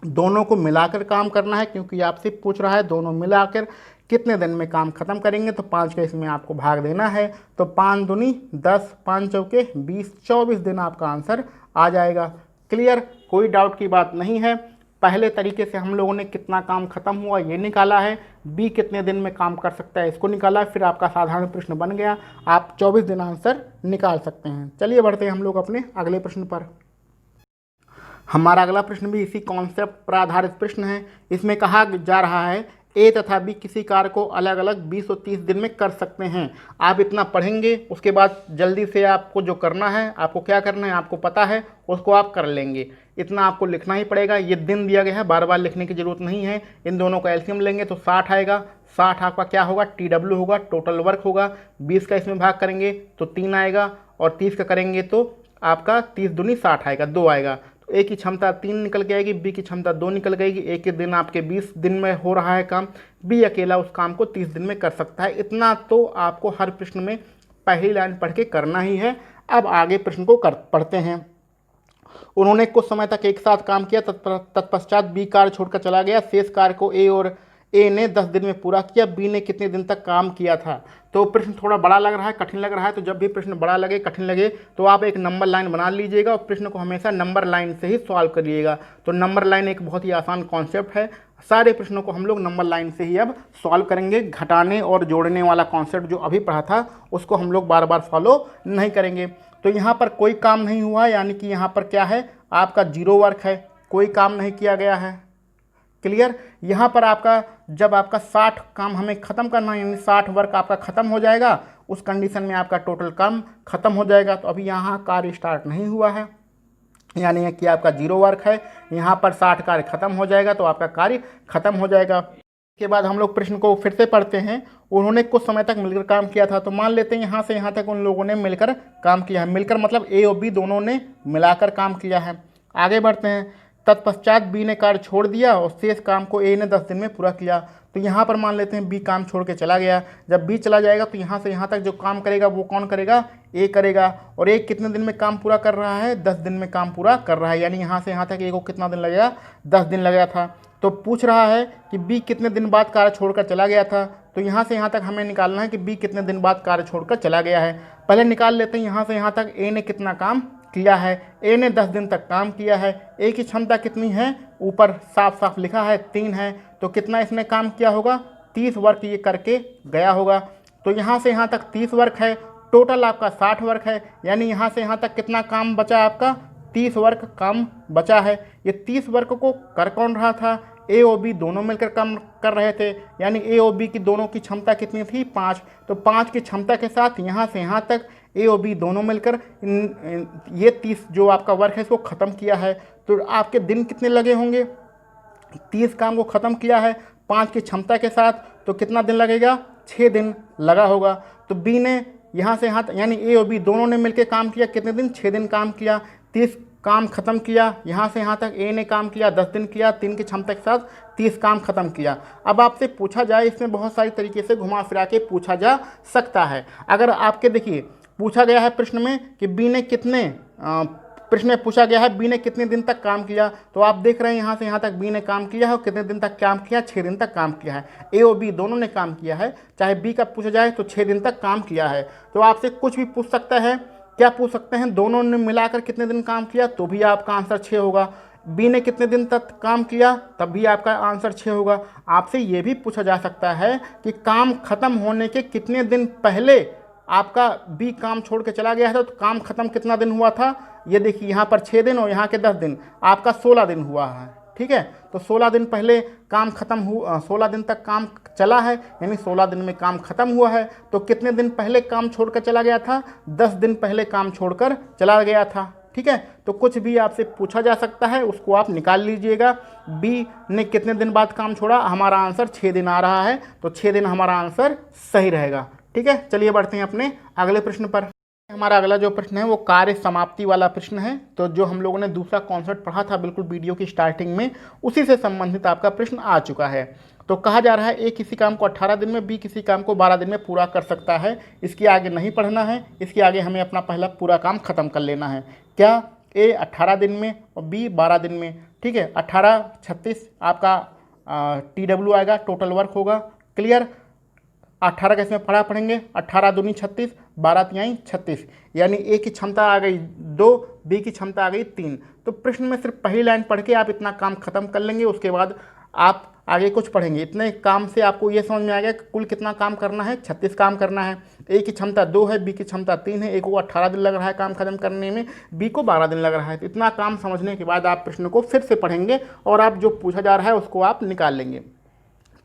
दोनों को मिलाकर काम करना है, क्योंकि आपसे पूछ रहा है दोनों मिलाकर कितने दिन में काम खत्म करेंगे। तो 5 का इसमें आपको भाग देना है। तो 5 दूनी 10, 5 चौके 20, 24 दिन आपका आंसर आ जाएगा। क्लियर, कोई डाउट की बात नहीं है। पहले तरीके से हम लोगों ने कितना काम खत्म हुआ ये निकाला है, बी कितने दिन में काम कर सकता है इसको निकाला है, फिर आपका साधारण प्रश्न बन गया। आप 24 दिन आंसर निकाल सकते हैं। चलिए बढ़ते हैं हम लोग अपने अगले प्रश्न पर। हमारा अगला प्रश्न भी इसी कॉन्सेप्ट पर आधारित प्रश्न है। इसमें कहा जा रहा है ए तथा बी किसी कार्य को अलग अलग 20 और 30 दिन में कर सकते हैं। आप इतना पढ़ेंगे, उसके बाद जल्दी से आपको जो करना है, आपको क्या करना है आपको पता है, उसको आप कर लेंगे। इतना आपको लिखना ही पड़ेगा। ये दिन दिया गया है, बार बार लिखने की ज़रूरत नहीं है। इन दोनों का एलसीएम लेंगे तो 60 आएगा। 60 आपका क्या होगा, TW होगा, टोटल वर्क होगा। 20 का इसमें भाग करेंगे तो 3 आएगा, और 30 का करेंगे तो आपका 30 दूनी 60 आएगा, 2 आएगा। तो ए की क्षमता 3 निकल के आएगी, बी की क्षमता 2 निकल गएगी। ए के दिन आपके 20 दिन में हो रहा है काम, बी अकेला उस काम को 30 दिन में कर सकता है। इतना तो आपको हर प्रश्न में पहली लाइन पढ़ के करना ही है। अब आगे प्रश्न को पढ़ते हैं। उन्होंने कुछ समय तक एक साथ काम किया, तत्पश्चात बी कार्य छोड़कर चला गया। शेष कार्य को ए ने 10 दिन में पूरा किया। बी ने कितने दिन तक काम किया था। तो प्रश्न थोड़ा बड़ा लग रहा है, कठिन लग रहा है। तो जब भी प्रश्न बड़ा लगे, कठिन लगे, तो आप एक नंबर लाइन बना लीजिएगा और प्रश्न को हमेशा नंबर लाइन से ही सॉल्व करिएगा। तो नंबर लाइन एक बहुत ही आसान कॉन्सेप्ट है। सारे प्रश्नों को हम लोग नंबर लाइन से ही अब सॉल्व करेंगे। घटाने और जोड़ने वाला कॉन्सेप्ट जो अभी पढ़ा था उसको हम लोग बार बार फॉलो नहीं करेंगे। तो यहाँ पर कोई काम नहीं हुआ, यानी कि यहाँ पर क्या है, आपका 0 वर्क है, कोई काम नहीं किया गया है। क्लियर, यहाँ पर आपका जब आपका 60 काम हमें ख़त्म करना है, यानी 60 वर्क आपका ख़त्म हो जाएगा, उस कंडीशन में आपका टोटल काम ख़त्म हो जाएगा। तो अभी यहाँ कार्य स्टार्ट नहीं हुआ है, यानी कि आपका 0 वर्क है। यहाँ पर 60 कार्य खत्म हो जाएगा तो आपका कार्य खत्म हो जाएगा। के बाद हम लोग प्रश्न को फिर से पढ़ते हैं। उन्होंने कुछ समय तक मिलकर काम किया था। तो मान लेते हैं यहाँ से यहाँ तक उन लोगों ने मिलकर काम किया है। मिलकर मतलब ए और बी दोनों ने मिलाकर काम किया है। आगे बढ़ते हैं। तत्पश्चात बी ने कार्य छोड़ दिया और शेष काम को ए ने 10 दिन में पूरा किया। तो यहाँ पर मान लेते हैं बी काम छोड़ के चला गया। जब बी चला जाएगा तो यहाँ से यहाँ तक जो काम करेगा वो कौन करेगा, ए करेगा। और ए कितने दिन में काम पूरा कर रहा है, 10 दिन में काम पूरा कर रहा है। यानी यहाँ से यहाँ तक ए को कितना दिन लगेगा, 10 दिन लगेगा था। तो पूछ रहा है कि बी कितने दिन बाद कार्य छोड़कर चला गया था। तो यहाँ से यहाँ तक हमें निकालना है कि बी कितने दिन बाद कार्य छोड़कर चला गया है। पहले निकाल लेते हैं यहाँ से यहाँ तक ए ने कितना काम किया है। ए ने 10 दिन तक काम किया है। ए की क्षमता कितनी है, ऊपर साफ साफ लिखा है 3 है। तो कितना इसने काम किया होगा, 30 वर्क ये करके गया होगा। तो यहाँ से यहाँ तक 30 वर्क है, टोटल आपका 60 वर्क है। यानी यहाँ से यहाँ तक कितना काम बचा आपका, 30 वर्क काम बचा है। ये 30 वर्क को कर कौन रहा था, ए और बी दोनों मिलकर काम कर रहे थे। यानी ए और बी की दोनों की क्षमता कितनी थी, 5। तो 5 की क्षमता के साथ यहाँ से यहाँ तक ए और बी दोनों मिलकर ये 30 जो आपका वर्क है इसको ख़त्म किया है। तो आपके दिन कितने लगे होंगे, 30 काम को ख़त्म किया है 5 की क्षमता के साथ, तो कितना दिन लगेगा, 6 दिन लगा होगा। तो बी ने यहाँ से यहाँ यानी ए और बी दोनों ने मिलकर काम किया, कितने दिन, 6 दिन काम किया। 30 काम ख़त्म किया, यहाँ से यहाँ तक ए ने काम किया 10 दिन किया, 3 की क्षमता के साथ 30 काम ख़त्म किया। अब आपसे पूछा जाए, इसमें बहुत सारी तरीके से घुमा फिरा के पूछा जा सकता है। अगर आपके देखिए पूछा गया है प्रश्न में कि बी ने कितने प्रश्न में पूछा गया है बी ने कितने दिन तक काम किया। तो आप देख रहे हैं यहाँ से यहाँ तक बी ने काम किया है और कितने दिन तक काम किया, 6 दिन तक काम किया है। ए और बी दोनों ने काम किया है, चाहे बी का पूछा जाए तो 6 दिन तक काम किया है। तो आपसे कुछ भी पूछ सकता है, क्या पूछ सकते हैं, दोनों ने मिलाकर कितने दिन काम किया, तो भी आपका आंसर 6 होगा। बी ने कितने दिन तक काम किया, तब भी आपका आंसर 6 होगा। आपसे ये भी पूछा जा सकता है कि काम खत्म होने के कितने दिन पहले आपका बी काम छोड़ के चला गया है, तो काम खत्म कितना दिन हुआ था, ये देखिए यहाँ पर 6 दिन और यहाँ के 10 दिन, आपका 16 दिन हुआ है। ठीक है, तो 16 दिन पहले काम खत्म हुआ, 16 दिन तक काम चला है, यानी 16 दिन में काम खत्म हुआ है। तो कितने दिन पहले काम छोड़कर चला गया था, 10 दिन पहले काम छोड़कर चला गया था। ठीक है, तो कुछ भी आपसे पूछा जा सकता है, उसको आप निकाल लीजिएगा। बी ने कितने दिन बाद काम छोड़ा, हमारा आंसर 6 दिन आ रहा है, तो 6 दिन हमारा आंसर सही रहेगा। ठीक है, चलिए बढ़ते हैं अपने अगले प्रश्न पर। हमारा अगला जो प्रश्न है वो कार्य समाप्ति वाला प्रश्न है। तो जो हम लोगों ने दूसरा कॉन्सेप्ट पढ़ा था बिल्कुल वीडियो की स्टार्टिंग में, उसी से संबंधित आपका प्रश्न आ चुका है। तो कहा जा रहा है ए किसी काम को 18 दिन में, बी किसी काम को 12 दिन में पूरा कर सकता है। इसके आगे नहीं पढ़ना है, इसके आगे हमें अपना पहला पूरा काम खत्म कर लेना है। क्या, ए 18 दिन में और बी 12 दिन में। ठीक है, 18 36 आपका TW आएगा, टोटल वर्क होगा। क्लियर, 18 कैसे में पढ़ेंगे, 18 दूनी 36, 12 तिहाई 36, यानी ए की क्षमता आ गई 2, बी की क्षमता आ गई 3। तो प्रश्न में सिर्फ पहली लाइन पढ़ के आप इतना काम खत्म कर लेंगे, उसके बाद आप आगे कुछ पढ़ेंगे। इतने काम से आपको ये समझ में आ गया कि कुल कितना काम करना है, 36 काम करना है। ए की क्षमता 2 है, बी की क्षमता 3 है। ए को 18 दिन लग रहा है काम खत्म करने में, बी को 12 दिन लग रहा है। तो इतना काम समझने के बाद आप प्रश्न को फिर से पढ़ेंगे और आप जो पूछा जा रहा है उसको आप निकाल लेंगे।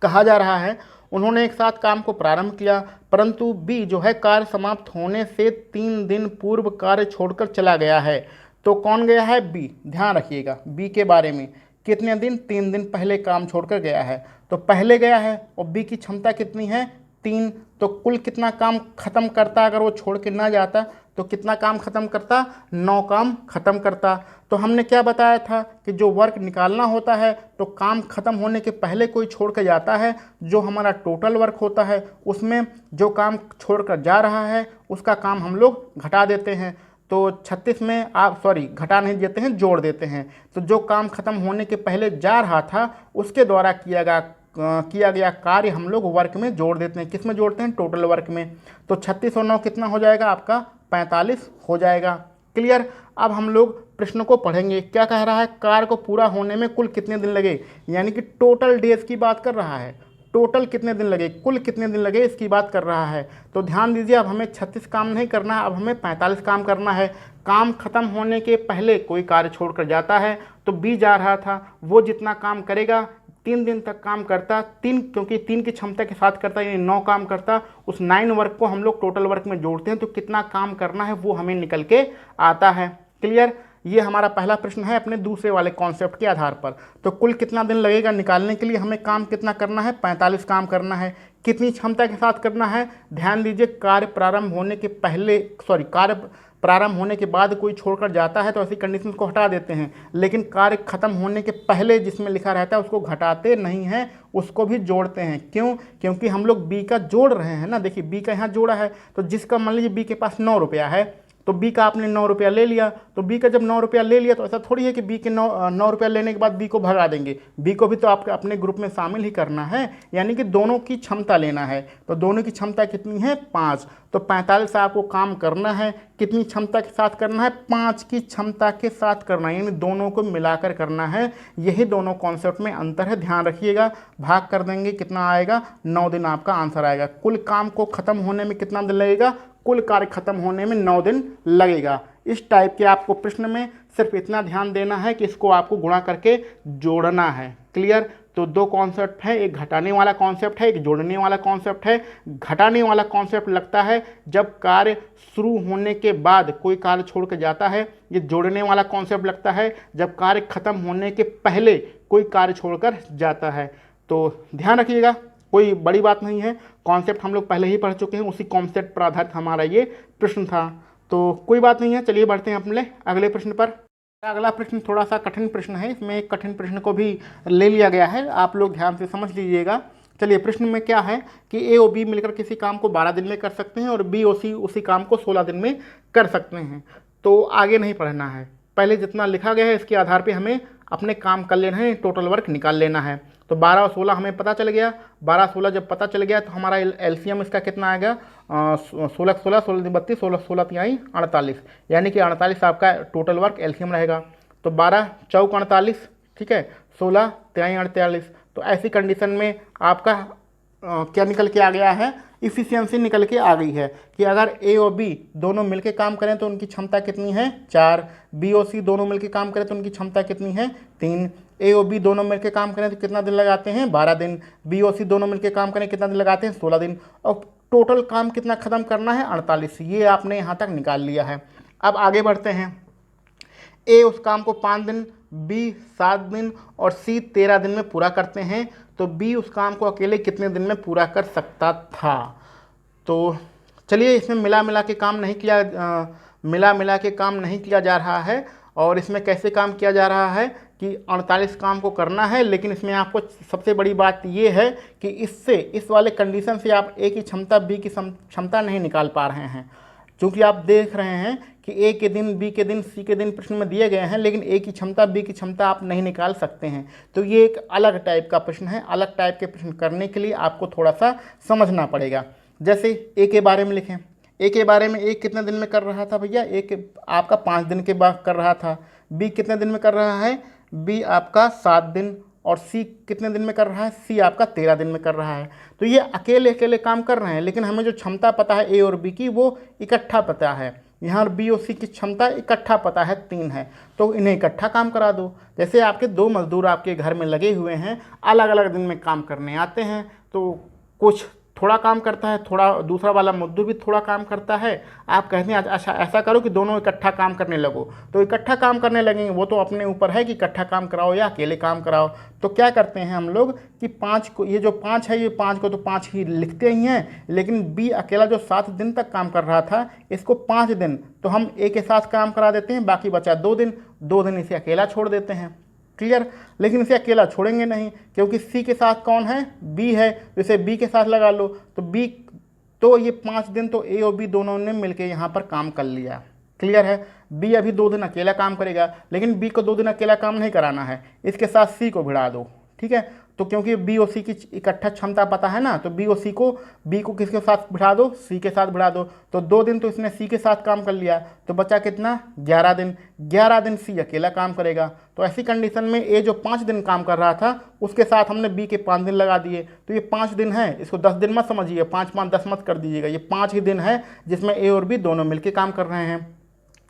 कहा जा रहा है उन्होंने एक साथ काम को प्रारंभ किया, परंतु बी जो है कार्य समाप्त होने से 3 दिन पूर्व कार्य छोड़कर चला गया है। तो कौन गया है, बी। ध्यान रखिएगा बी के बारे में, कितने दिन, 3 दिन पहले काम छोड़कर गया है। तो पहले गया है और बी की क्षमता कितनी है, 3। तो कुल कितना काम खत्म करता, अगर वो छोड़ के ना जाता तो कितना काम खत्म करता, 9 काम खत्म करता। तो हमने क्या बताया था कि जो वर्क निकालना होता है तो काम खत्म होने के पहले कोई छोड़ कर जाता है, जो हमारा टोटल वर्क होता है उसमें जो काम छोड़ कर जा रहा है उसका काम हम लोग घटा देते हैं। तो 36 में आप घटा नहीं देते हैं, जोड़ देते हैं। तो जो काम खत्म होने के पहले जा रहा था उसके द्वारा किया गया कार्य हम लोग वर्क में जोड़ देते हैं। किस में जोड़ते हैं, टोटल वर्क में। तो 36 और 9 कितना हो जाएगा आपका, 45 हो जाएगा। क्लियर, अब हम लोग प्रश्न को पढ़ेंगे। क्या कह रहा है, कार्य को पूरा होने में कुल कितने दिन लगे, यानी कि टोटल डेज की बात कर रहा है। टोटल कितने दिन लगे, कुल कितने दिन लगे, इसकी बात कर रहा है। तो ध्यान दीजिए, अब हमें 36 काम नहीं करना है, अब हमें 45 काम करना है। काम खत्म होने के पहले कोई कार्य छोड़कर जाता है, तो बी जा रहा था, वो जितना काम करेगा 3 दिन तक काम करता, क्योंकि 3 की क्षमता के साथ करता, यानी 9 काम करता। उस 9 वर्क को हम लोग टोटल वर्क में जोड़ते हैं, तो कितना काम करना है वो हमें निकल के आता है। क्लियर, ये हमारा पहला प्रश्न है अपने दूसरे वाले कॉन्सेप्ट के आधार पर। तो कुल कितना दिन लगेगा निकालने के लिए, हमें काम कितना करना है, 45 काम करना है। कितनी क्षमता के साथ करना है, ध्यान दीजिए, कार्य प्रारंभ होने के बाद कोई छोड़कर जाता है तो ऐसी कंडीशन को हटा देते हैं, लेकिन कार्य खत्म होने के पहले जिसमें लिखा रहता है उसको घटाते नहीं हैं, उसको भी जोड़ते हैं। क्यों, क्योंकि हम लोग बी का जोड़ रहे हैं ना। देखिए बी का यहाँ जोड़ा है, तो जिसका मान लीजिए बी के पास 9 रुपया है, तो बी का आपने 9 रुपया ले लिया। तो बी का जब 9 रुपया ले लिया तो ऐसा थोड़ी है कि बी के 9 रुपया लेने के बाद बी को भगा देंगे। बी को भी तो आपको अपने ग्रुप में शामिल ही करना है, यानी कि दोनों की क्षमता लेना है। तो दोनों की क्षमता कितनी है, 5। तो 45 आपको काम करना है, कितनी क्षमता के साथ करना है, 5 की क्षमता के साथ करना है, यानी दोनों को मिलाकर करना है। यही दोनों कॉन्सेप्ट में अंतर है, ध्यान रखिएगा। भाग कर देंगे, कितना आएगा, 9 दिन आपका आंसर आएगा। कुल काम को खत्म होने में कितना दिन लगेगा, कुल कार्य खत्म होने में 9 दिन लगेगा। इस टाइप के आपको प्रश्न में सिर्फ इतना ध्यान देना है कि इसको आपको गुणा करके जोड़ना है। क्लियर, तो 2 कॉन्सेप्ट है, एक घटाने वाला कॉन्सेप्ट है, एक जोड़ने वाला कॉन्सेप्ट है। घटाने वाला कॉन्सेप्ट लगता है जब कार्य शुरू होने के बाद कोई कार्य छोड़ कर जाता है। ये जोड़ने वाला कॉन्सेप्ट लगता है जब कार्य खत्म होने के पहले कोई कार्य छोड़कर जाता है। तो ध्यान रखिएगा, कोई बड़ी बात नहीं है, कॉन्सेप्ट हम लोग पहले ही पढ़ चुके हैं, उसी कॉन्सेप्ट पर आधारित हमारा ये प्रश्न था। तो कोई बात नहीं है, चलिए बढ़ते हैं अपने अगले प्रश्न पर। अगला प्रश्न थोड़ा सा कठिन प्रश्न है, इसमें एक कठिन प्रश्न को भी ले लिया गया है, आप लोग ध्यान से समझ लीजिएगा। चलिए, प्रश्न में क्या है कि ए और बी मिलकर किसी काम को 12 दिन में कर सकते हैं और बी उसी काम को 16 दिन में कर सकते हैं। तो आगे नहीं पढ़ना है, पहले जितना लिखा गया है इसके आधार पर हमें अपने काम कर लेना है, टोटल वर्क निकाल लेना है। तो 12 और 16 हमें पता चल गया। 12 16 जब पता चल गया तो हमारा एलसीएम इसका कितना आएगा, 16 16 16 32 16 16 तिहाई 48, यानी कि 48 आपका टोटल वर्क एलसीएम रहेगा। तो 12 चौक 48, ठीक है, 16 तिहाई 48। तो ऐसी कंडीशन में आपका क्या निकल के आ गया है, इफ़िशियंसी निकल के आ गई है कि अगर ए और बी दोनों मिलके काम करें तो उनकी क्षमता कितनी है 4, बी और सी दोनों मिलके काम करें तो उनकी क्षमता कितनी है 3, ए और बी दोनों मिलके काम करें तो कितना दिन लगाते हैं 12 दिन, बी और सी दोनों मिलके काम करें कितना दिन लगाते हैं 16 दिन, और टोटल काम कितना ख़त्म करना है 48। ये आपने यहाँ तक निकाल लिया है। अब आगे बढ़ते हैं। ए उस काम को 5 दिन, बी 7 दिन और सी 13 दिन में पूरा करते हैं, तो बी उस काम को अकेले कितने दिन में पूरा कर सकता था। तो चलिए इसमें मिला के काम नहीं किया जा रहा है। और इसमें कैसे काम किया जा रहा है कि 48 काम को करना है, लेकिन इसमें आपको सबसे बड़ी बात ये है कि इस वाले कंडीशन से आप ए की क्षमता बी की क्षमता नहीं निकाल पा रहे हैं, क्योंकि आप देख रहे हैं कि ए के दिन, बी के दिन, सी के दिन प्रश्न में दिए गए हैं, लेकिन ए की क्षमता बी की क्षमता आप नहीं निकाल सकते हैं। तो ये एक अलग टाइप का प्रश्न है। अलग टाइप के प्रश्न करने के लिए आपको थोड़ा सा समझना पड़ेगा। जैसे ए के बारे में लिखें। ए के बारे में ए कितने दिन में कर रहा था भैया, ए आपका 5 दिन के बाद कर रहा था। बी कितने दिन में कर रहा है, बी आपका 7 दिन, और सी कितने दिन में कर रहा है, सी आपका 13 दिन में कर रहा है। तो ये अकेले अकेले काम कर रहे हैं, लेकिन हमें जो क्षमता पता है ए और बी की वो इकट्ठा पता है। यहाँ बी और सी की क्षमता इकट्ठा पता है 3 है, तो इन्हें इकट्ठा काम करा दो। जैसे आपके 2 मजदूर आपके घर में लगे हुए हैं, अलग अलग दिन में काम करने आते हैं, तो कुछ थोड़ा काम करता है, थोड़ा दूसरा वाला मजदूर भी थोड़ा काम करता है। आप कहते हैं अच्छा ऐसा करो कि दोनों इकट्ठा काम करने लगो, तो इकट्ठा काम करने लगेंगे। वो तो अपने ऊपर है कि इकट्ठा काम कराओ या अकेले काम कराओ। तो क्या करते हैं हम लोग कि 5 को, ये जो 5 है, ये 5 को तो 5 ही लिखते ही हैं, लेकिन बी अकेला जो 7 दिन तक काम कर रहा था, इसको 5 दिन तो हम ए के साथ काम करा देते हैं, बाकी बचा 2 दिन, 2 दिन इसे अकेला छोड़ देते हैं। क्लियर। लेकिन इसे अकेला छोड़ेंगे नहीं, क्योंकि सी के साथ कौन है, बी है, तो इसे बी के साथ लगा लो। तो बी, तो ये 5 दिन तो ए और बी दोनों ने मिलकर यहाँ पर काम कर लिया। क्लियर है। बी अभी 2 दिन अकेला काम करेगा, लेकिन बी को 2 दिन अकेला काम नहीं कराना है, इसके साथ सी को भिड़ा दो। ठीक है। तो क्योंकि बी और सी की इकट्ठा क्षमता पता है ना, तो बी और सी को, बी को किसके साथ बिठा दो, सी के साथ बिठा दो। तो 2 दिन तो इसने सी के साथ काम कर लिया, तो बचा कितना 11 दिन। 11 दिन सी अकेला काम करेगा। तो ऐसी कंडीशन में ए जो 5 दिन काम कर रहा था, उसके साथ हमने बी के 5 दिन लगा दिए। तो ये 5 दिन है, इसको 10 दिन मत समझिए, 5 5 10 मत कर दीजिएगा। ये 5 ही दिन है जिसमें ए और बी दोनों मिलकर काम कर रहे हैं।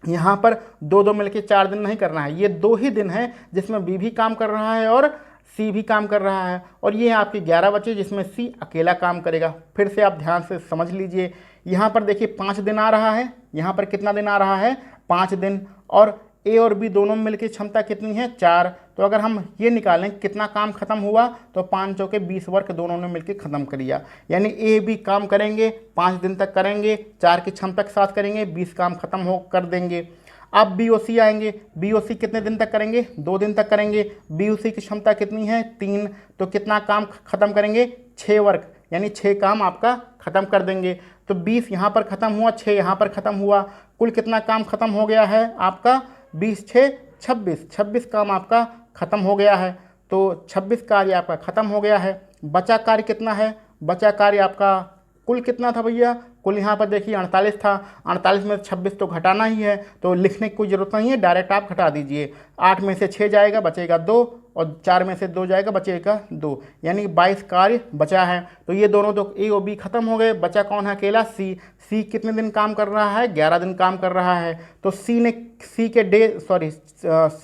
यहाँ पर 2 मिलकर 4 दिन नहीं करना है, ये 2 ही दिन है जिसमें बी भी काम कर रहा है और सी भी काम कर रहा है। और ये आपके 11 बचे जिसमें सी अकेला काम करेगा। फिर से आप ध्यान से समझ लीजिए। यहाँ पर देखिए 5 दिन आ रहा है, यहाँ पर कितना दिन आ रहा है 5 दिन, और ए और बी दोनों मिलकर क्षमता कितनी है 4। तो अगर हम ये निकालें कितना काम खत्म हुआ, तो 5 चौके 20 वर्क दोनों ने मिलकर ख़त्म कर दिया। यानी ए बी काम करेंगे, 5 दिन तक करेंगे, 4 की क्षमता के साथ करेंगे, 20 काम खत्म हो कर देंगे। अब बी ओ सी आएंगे, बी ओ सी कितने दिन तक करेंगे, 2 दिन तक करेंगे। बी ओ सी की क्षमता कितनी है 3, तो कितना काम खत्म करेंगे 6 वर्क, यानी 6 काम आपका खत्म कर देंगे। तो 20 यहाँ पर ख़त्म हुआ, 6 यहाँ पर ख़त्म हुआ, कुल कितना काम खत्म हो गया है आपका 20 6 26, 26 काम आपका ख़त्म हो गया है। तो 26 कार्य आपका ख़त्म हो गया है। बचा कार्य कितना है, बचा कार्य आपका कुल कितना था भैया, कुल यहाँ पर देखिए 48 था, 48 में 26 तो घटाना ही है, तो लिखने की कोई ज़रूरत नहीं है, डायरेक्ट आप घटा दीजिए। 8 में से 6 जाएगा बचेगा 2, और 4 में से 2 जाएगा बचेगा 2, यानी 22 कार्य बचा है। तो ये दोनों तो ए और बी खत्म हो गए, बचा कौन है अकेला सी। सी कितने दिन काम कर रहा है 11 दिन काम कर रहा है। तो सी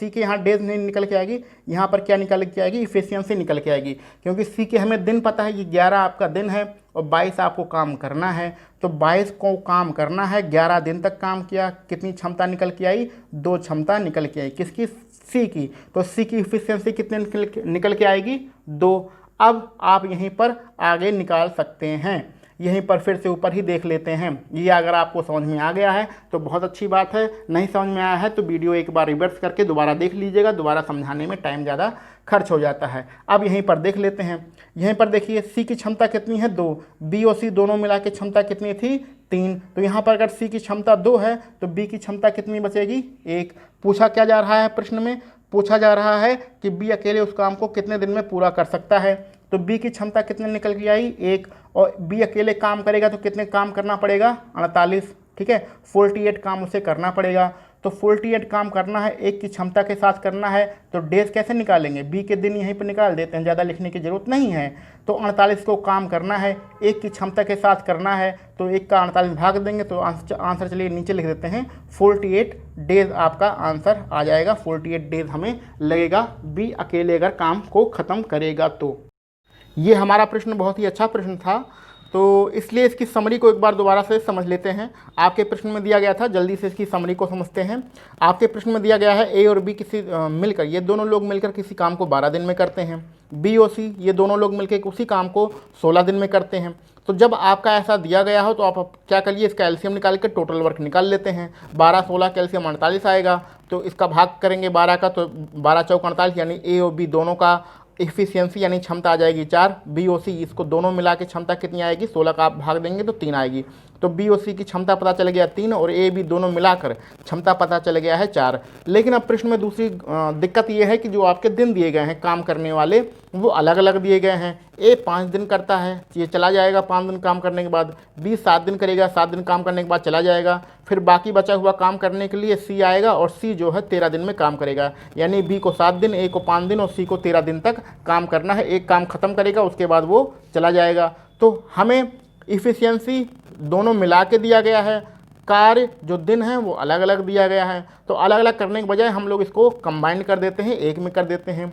के यहाँ डेज नहीं निकल के आएगी, यहाँ पर क्या निकल के आएगी, इफिशियंसी निकल के आएगी, क्योंकि सी के हमें दिन पता है, ये 11 आपका दिन है और 22 आपको काम करना है। तो 22 को काम करना है, 11 दिन तक काम किया, कितनी क्षमता निकल के आई 2 क्षमता निकल के आई, किसकी, सी की। तो सी की इफिशियंसी कितने निकल के आएगी 2। अब आप यहीं पर आगे निकाल सकते हैं, यहीं पर फिर से ऊपर ही देख लेते हैं। ये अगर आपको समझ में आ गया है तो बहुत अच्छी बात है, नहीं समझ में आया है तो वीडियो एक बार रिवर्स करके दोबारा देख लीजिएगा, दोबारा समझाने में टाइम ज़्यादा खर्च हो जाता है। अब यहीं पर देख लेते हैं। यहीं पर देखिए सी की क्षमता कितनी है 2, बी और सी दोनों मिला के क्षमता कितनी थी 3। तो यहाँ पर अगर सी की क्षमता 2 है तो बी की क्षमता कितनी बचेगी 1। पूछा क्या जा रहा है प्रश्न में, पूछा जा रहा है कि बी अकेले उस काम को कितने दिन में पूरा कर सकता है। तो बी की क्षमता कितने निकल के आई 1, और बी अकेले काम करेगा तो कितने काम करना पड़ेगा 48। ठीक है, 48 काम उसे करना पड़ेगा। तो 48 काम करना है, एक की क्षमता के साथ करना है, तो डेज कैसे निकालेंगे, बी के दिन यहीं पर निकाल देते हैं, ज़्यादा लिखने की ज़रूरत नहीं है। तो 48 को काम करना है, एक की क्षमता के साथ करना है, तो एक का 48 भाग देंगे तो आंसर चलिए नीचे लिख देते हैं 48 डेज आपका आंसर आ जाएगा। 48 डेज हमें लगेगा बी अकेले अगर काम को ख़त्म करेगा तो। ये हमारा प्रश्न बहुत ही अच्छा प्रश्न था, तो इसलिए इसकी समरी को एक बार दोबारा से समझ लेते हैं। आपके प्रश्न में दिया गया था, जल्दी से इसकी समरी को समझते हैं। आपके प्रश्न में दिया गया है ए और बी किसी मिलकर, ये दोनों लोग मिलकर किसी काम को 12 दिन में करते हैं। बी और सी ये दोनों लोग मिलकर उसी काम को 16 दिन में करते हैं। तो जब आपका ऐसा दिया गया हो तो आप क्या करिए, इसका एलसीएम निकाल के टोटल वर्क निकाल लेते हैं। 12 16 का एलसीएम 48 आएगा, तो इसका भाग करेंगे 12 का, तो 12 चौक 48, यानी ए और बी दोनों का इफ़िशियंसी यानी क्षमता आ जाएगी 4। बी ओ सी इसको दोनों मिला के क्षमता कितनी आएगी, 16 का आप भाग देंगे तो 3 आएगी। तो बी ओ सी की क्षमता पता चल गया 3 और ए बी दोनों मिलाकर क्षमता पता चल गया है 4। लेकिन अब प्रश्न में दूसरी दिक्कत ये है कि जो आपके दिन दिए गए हैं काम करने वाले वो अलग अलग दिए गए हैं। ए 5 दिन करता है, ये चला जाएगा 5 दिन काम करने के बाद। बी 7 दिन करेगा, 7 दिन काम करने के बाद चला जाएगा। फिर बाकी बचा हुआ काम करने के लिए सी आएगा और सी जो है 13 दिन में काम करेगा। यानी बी को 7 दिन, ए को 5 दिन और सी को 13 दिन तक काम करना है। एक काम ख़त्म करेगा, उसके बाद वो चला जाएगा। तो हमें इफ़िशियंसी दोनों मिला के दिया गया है, कार्य जो दिन है वो अलग अलग दिया गया है। तो अलग अलग करने के बजाय हम लोग इसको कंबाइन कर देते हैं, एक में कर देते हैं।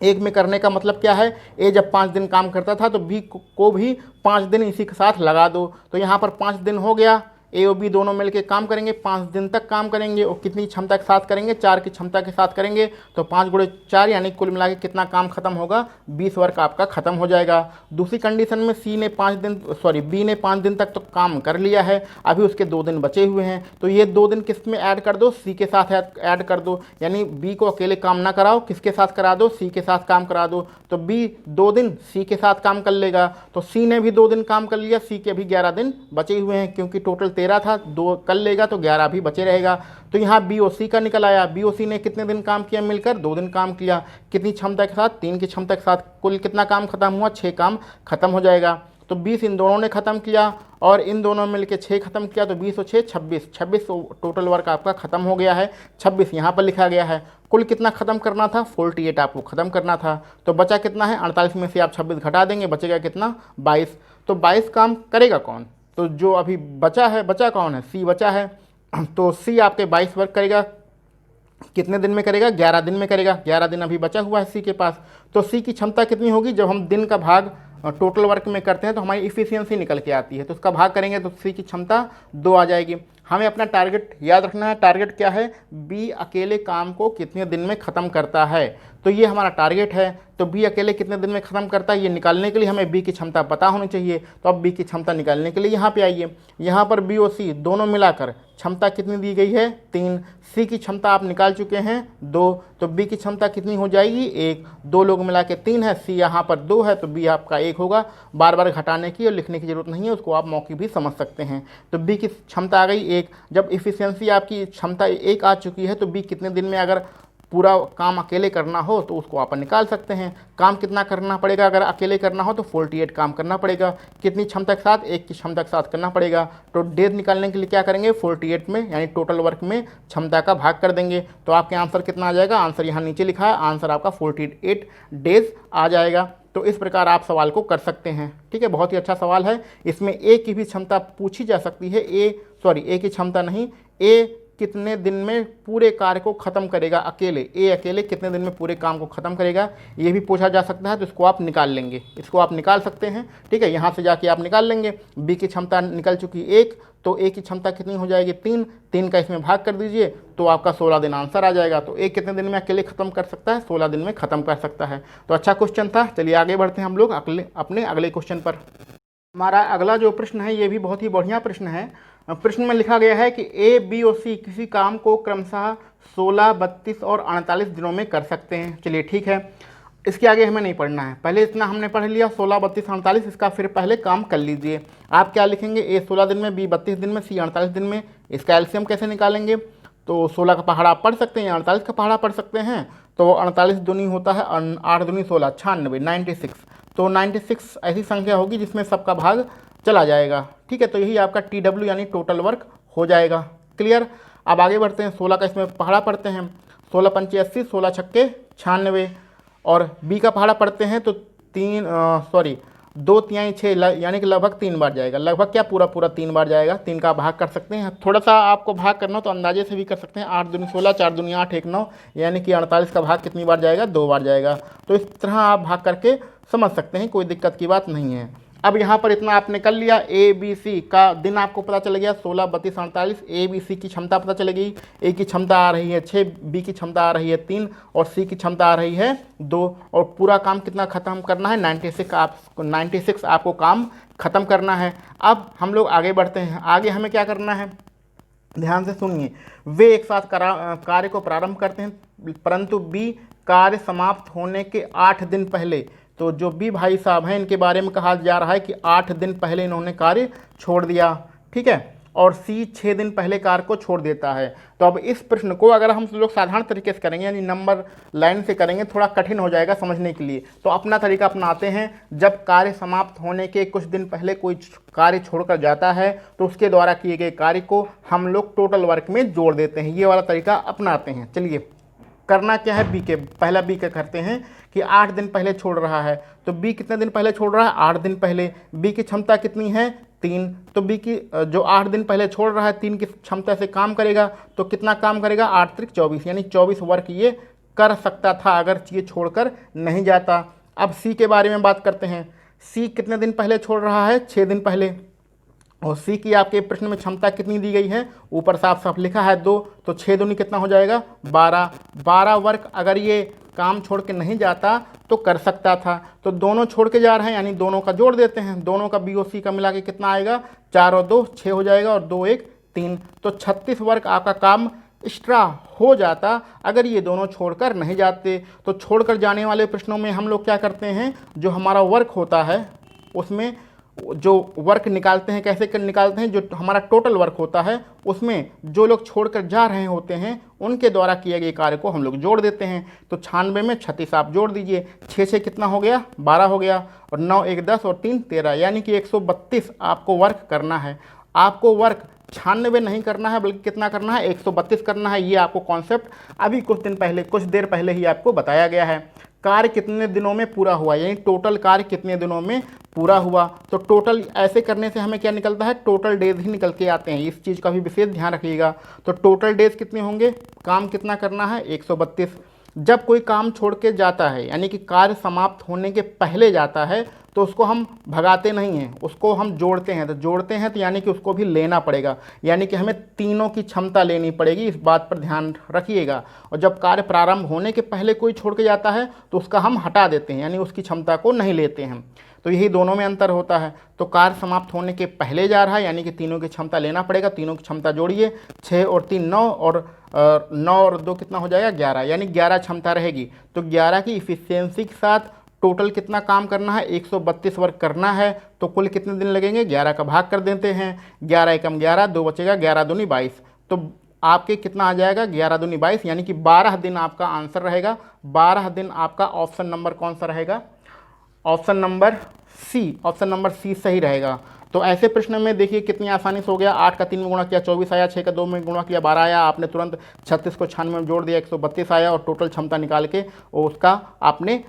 एक में करने का मतलब क्या है, ए जब 5 दिन काम करता था तो बी को भी 5 दिन इसी के साथ लगा दो। तो यहाँ पर 5 दिन हो गया, ए और बी दोनों मिलकर काम करेंगे, 5 दिन तक काम करेंगे और कितनी क्षमता के साथ करेंगे, 4 की क्षमता के साथ करेंगे। तो 5 गुणे 4 यानी कुल मिला के कितना काम खत्म होगा, 20 वर्क आपका खत्म हो जाएगा। दूसरी कंडीशन में बी ने 5 दिन तक तो काम कर लिया है, अभी उसके 2 दिन बचे हुए हैं। तो ये 2 दिन किस में ऐड कर दो, सी के साथ ऐड कर दो। यानी बी को अकेले काम ना कराओ, किसके साथ करा दो, सी के साथ काम करा दो। तो बी 2 दिन सी के साथ काम कर लेगा, तो सी ने भी 2 दिन काम कर लिया, सी के भी 11 दिन बचे हुए हैं, क्योंकि टोटल 13 था, 2 कर लेगा तो 11 भी बचे रहेगा। तो यहाँ बी ओ सी का निकल आया। बी ओ सी ने कितने दिन काम किया, मिलकर 2 दिन काम किया। कितनी क्षमता के साथ, 3 की क्षमता के साथ। कुल कितना काम खत्म हुआ, 6 काम खत्म हो जाएगा। तो 20 इन दोनों ने खत्म किया और इन दोनों मिलकर 6 खत्म किया, तो 20 और 6 26 टोटल वर्क आपका खत्म हो गया है। 26 यहाँ पर लिखा गया है। कुल कितना खत्म करना था, 48 आपको खत्म करना था। तो बचा कितना है, 48 में से आप 26 घटा देंगे, बचेगा कितना, 22। तो 22 काम करेगा कौन, तो जो अभी बचा है, बचा कौन है, सी बचा है। तो सी आपके 22 वर्क करेगा, कितने दिन में करेगा, 11 दिन में करेगा। 11 दिन अभी बचा हुआ है सी के पास। तो सी की क्षमता कितनी होगी, जब हम दिन का भाग टोटल वर्क में करते हैं तो हमारी इफ़िशियंसी निकल के आती है, तो उसका भाग करेंगे तो सी की क्षमता 2 आ जाएगी। हमें अपना टारगेट याद रखना है। टारगेट क्या है, बी अकेले काम को कितने दिन में ख़त्म करता है, तो ये हमारा टारगेट है। तो बी अकेले कितने दिन में ख़त्म करता है, ये निकालने के लिए हमें बी की क्षमता पता होनी चाहिए। तो अब बी की क्षमता निकालने के लिए यहाँ पे आइए, यहाँ पर बी और सी दोनों मिलाकर क्षमता कितनी दी गई है, 3। सी की क्षमता आप निकाल चुके हैं 2, तो बी की क्षमता कितनी हो जाएगी, 1। 2 लोग मिला के 3 है, सी यहाँ पर 2 है, तो बी आपका 1 होगा। बार बार घटाने की और लिखने की जरूरत नहीं है, उसको आप मौके भी समझ सकते हैं। तो बी की क्षमता आ गई 1। जब इफ़िशियंसी आपकी क्षमता 1 आ चुकी है तो बी कितने दिन में अगर पूरा काम अकेले करना हो तो उसको आप निकाल सकते हैं। काम कितना करना पड़ेगा, अगर अकेले करना हो तो 48 काम करना पड़ेगा। कितनी क्षमता के साथ, 1 की क्षमता के साथ करना पड़ेगा। तो डेज निकालने के लिए क्या करेंगे, 48 में यानी टोटल वर्क में क्षमता का भाग कर देंगे। तो आपके आंसर कितना आ जाएगा, आंसर यहाँ नीचे लिखा है, आंसर आपका 48 डेज आ जाएगा। तो इस प्रकार आप सवाल को कर सकते हैं। ठीक है, बहुत ही अच्छा सवाल है। इसमें ए की भी क्षमता पूछी जा सकती है। ए की क्षमता नहीं, ए कितने दिन में पूरे कार्य को ख़त्म करेगा अकेले, ए अकेले कितने दिन में पूरे काम को ख़त्म करेगा, ये भी पूछा जा सकता है। तो इसको आप निकाल लेंगे, इसको आप निकाल सकते हैं। ठीक है, यहाँ से जाके आप निकाल लेंगे। बी की क्षमता निकल चुकी 1, तो ए की क्षमता कितनी हो जाएगी, 3 का इसमें भाग कर दीजिए तो आपका 16 दिन आंसर आ जाएगा। तो ए कितने दिन में अकेले ख़त्म कर सकता है, 16 दिन में ख़त्म कर सकता है। तो अच्छा क्वेश्चन था। चलिए आगे बढ़ते हैं हम लोग अपने अगले क्वेश्चन पर। हमारा अगला जो प्रश्न है ये भी बहुत ही बढ़िया प्रश्न है। प्रश्न में लिखा गया है कि ए, बी और सी किसी काम को क्रमशः 16, 32 और 48 दिनों में कर सकते हैं। चलिए ठीक है, इसके आगे हमें नहीं पढ़ना है, पहले इतना हमने पढ़ लिया 16, 32, 48, इसका फिर पहले काम कर लीजिए। आप क्या लिखेंगे, ए 16 दिन में, बी 32 दिन में, सी 48 दिन में। इसका एलसीएम कैसे निकालेंगे, तो 16 का पहाड़ा आप पढ़ सकते हैं, 48 का पहाड़ा पढ़ सकते हैं। तो 48 दूनी होता है 8 दूनी 16, 96, तो 96 ऐसी संख्या होगी जिसमें सबका भाग चला जाएगा। ठीक है, तो यही आपका TW यानी टोटल वर्क हो जाएगा। क्लियर। अब आगे बढ़ते हैं, 16 का इसमें पहाड़ा पढ़ते हैं, 16 पंचे 80, 16 छक्के 96, और बी का पहाड़ा पढ़ते हैं तो 2 तिहाई 6 यानी कि लगभग 3 बार जाएगा, लगभग क्या पूरा पूरा 3 बार जाएगा। 3 का भाग कर सकते हैं, थोड़ा सा आपको भाग करना तो अंदाजे से भी कर सकते हैं। 8 दूनी 16, 4 दूनी 8, 1 9, यानी कि 48 का भाग कितनी बार जाएगा, 2 बार जाएगा। तो इस तरह आप भाग करके समझ सकते हैं, कोई दिक्कत की बात नहीं है। अब यहाँ पर इतना आपने कर लिया, ए बी सी का दिन आपको पता चल गया, 16 32 48। ए बी सी की क्षमता पता चल गई, ए की क्षमता आ रही है 6, बी की क्षमता आ रही है 3, और सी की क्षमता आ रही है 2, और पूरा काम कितना ख़त्म करना है, 96 आपको काम ख़त्म करना है। अब हम लोग आगे बढ़ते हैं, आगे हमें क्या करना है, ध्यान से सुनिए। वे एक साथ कार्य को प्रारंभ करते हैं, परंतु बी कार्य समाप्त होने के 8 दिन पहले, तो जो बी भाई साहब हैं इनके बारे में कहा जा रहा है कि 8 दिन पहले इन्होंने कार्य छोड़ दिया, ठीक है, और सी 6 दिन पहले कार्य को छोड़ देता है। तो अब इस प्रश्न को अगर हम लोग साधारण तरीके से करेंगे, यानी नंबर लाइन से करेंगे, थोड़ा कठिन हो जाएगा समझने के लिए, तो अपना तरीका अपनाते हैं। जब कार्य समाप्त होने के कुछ दिन पहले कोई कार्य छोड़कर जाता है तो उसके द्वारा किए गए कार्य को हम लोग टोटल वर्क में जोड़ देते हैं, ये वाला तरीका अपनाते हैं। चलिए करना क्या है, बी के पहला बी के करते हैं कि 8 दिन पहले छोड़ रहा है, तो बी कितने दिन पहले छोड़ रहा है, 8 दिन पहले। बी की क्षमता कितनी है, 3, तो बी की जो 8 दिन पहले छोड़ रहा है 3 की क्षमता से काम करेगा, तो कितना काम करेगा, 8 त्रिक 24, यानी 24 वर्क ये कर सकता था अगर ये छोड़कर नहीं जाता। अब सी के बारे में बात करते हैं, सी कितने दिन पहले छोड़ रहा है, 6 दिन पहले, और सी की आपके प्रश्न में क्षमता कितनी दी गई है, ऊपर साफ साफ लिखा है 2, तो 6 दूनी कितना हो जाएगा, 12 वर्क अगर ये काम छोड़ के नहीं जाता तो कर सकता था। तो दोनों छोड़ के जा रहे हैं, यानी दोनों का जोड़ देते हैं, दोनों का बी और सी का मिला के कितना आएगा, 4 और 2 6 हो जाएगा, और 2 1 3, तो 36 वर्क आपका काम एक्स्ट्रा हो जाता अगर ये दोनों छोड़कर नहीं जाते। तो छोड़कर जाने वाले प्रश्नों में हम लोग क्या करते हैं, जो हमारा वर्क होता है उसमें जो वर्क निकालते हैं, कैसे कर निकालते हैं, जो हमारा टोटल वर्क होता है उसमें जो लोग छोड़कर जा रहे होते हैं उनके द्वारा किए गए कार्य को हम लोग जोड़ देते हैं। तो 96 में 36 आप जोड़ दीजिए, 6 6 कितना हो गया, 12 हो गया, और 9 1 10 और 3 13, यानी कि 132 आपको वर्क करना है। आपको वर्क 96 नहीं करना है, बल्कि कितना करना है, 132 करना है। ये आपको कॉन्सेप्ट अभी कुछ देर पहले ही आपको बताया गया है। कार्य कितने दिनों में पूरा हुआ, यानी टोटल कार्य कितने दिनों में पूरा हुआ। तो टोटल ऐसे करने से हमें क्या निकलता है, टोटल डेज ही निकल के आते हैं, इस चीज़ का भी विशेष ध्यान रखिएगा। तो टोटल डेज कितने होंगे, काम कितना करना है, 132। जब कोई काम छोड़ के जाता है, यानी कि कार्य समाप्त होने के पहले जाता है, तो उसको हम भगाते नहीं हैं, उसको हम जोड़ते हैं। तो जोड़ते हैं तो यानी कि उसको भी लेना पड़ेगा, यानी कि हमें तीनों की क्षमता लेनी पड़ेगी, इस बात पर ध्यान रखिएगा। और जब कार्य प्रारंभ होने के पहले कोई छोड़ के जाता है तो उसका हम हटा देते हैं, यानी उसकी क्षमता को नहीं लेते हैं। तो यही दोनों में अंतर होता है। तो कार्य समाप्त होने के पहले जा रहा है, यानी कि तीनों की क्षमता लेना पड़ेगा, तीनों की क्षमता जोड़िए, 6 और 3 9, और 9 और 2 कितना हो जाएगा, 11, यानी 11 क्षमता रहेगी। तो 11 की इफिशियंसी के साथ टोटल कितना काम करना है, 132 वर्क करना है। तो कुल कितने दिन लगेंगे, 11 का भाग कर देते हैं, 11 एकम 11, 2 बचेगा, 11 दूनी 22। तो आपके कितना आ जाएगा, 11 दूनी 22, यानी कि 12 दिन आपका आंसर रहेगा। 12 दिन आपका ऑप्शन नंबर कौन सा रहेगा, ऑप्शन नंबर सी सही रहेगा। तो ऐसे प्रश्न में देखिए कितनी आसानी से हो गया, 8 का 3 में गुणा किया 24 आया, 6 का 2 में गुणा किया 12 आया, आपने तुरंत 36 को 96 में जोड़ दिया 132 आया, और टोटल क्षमता निकाल के उसका आपने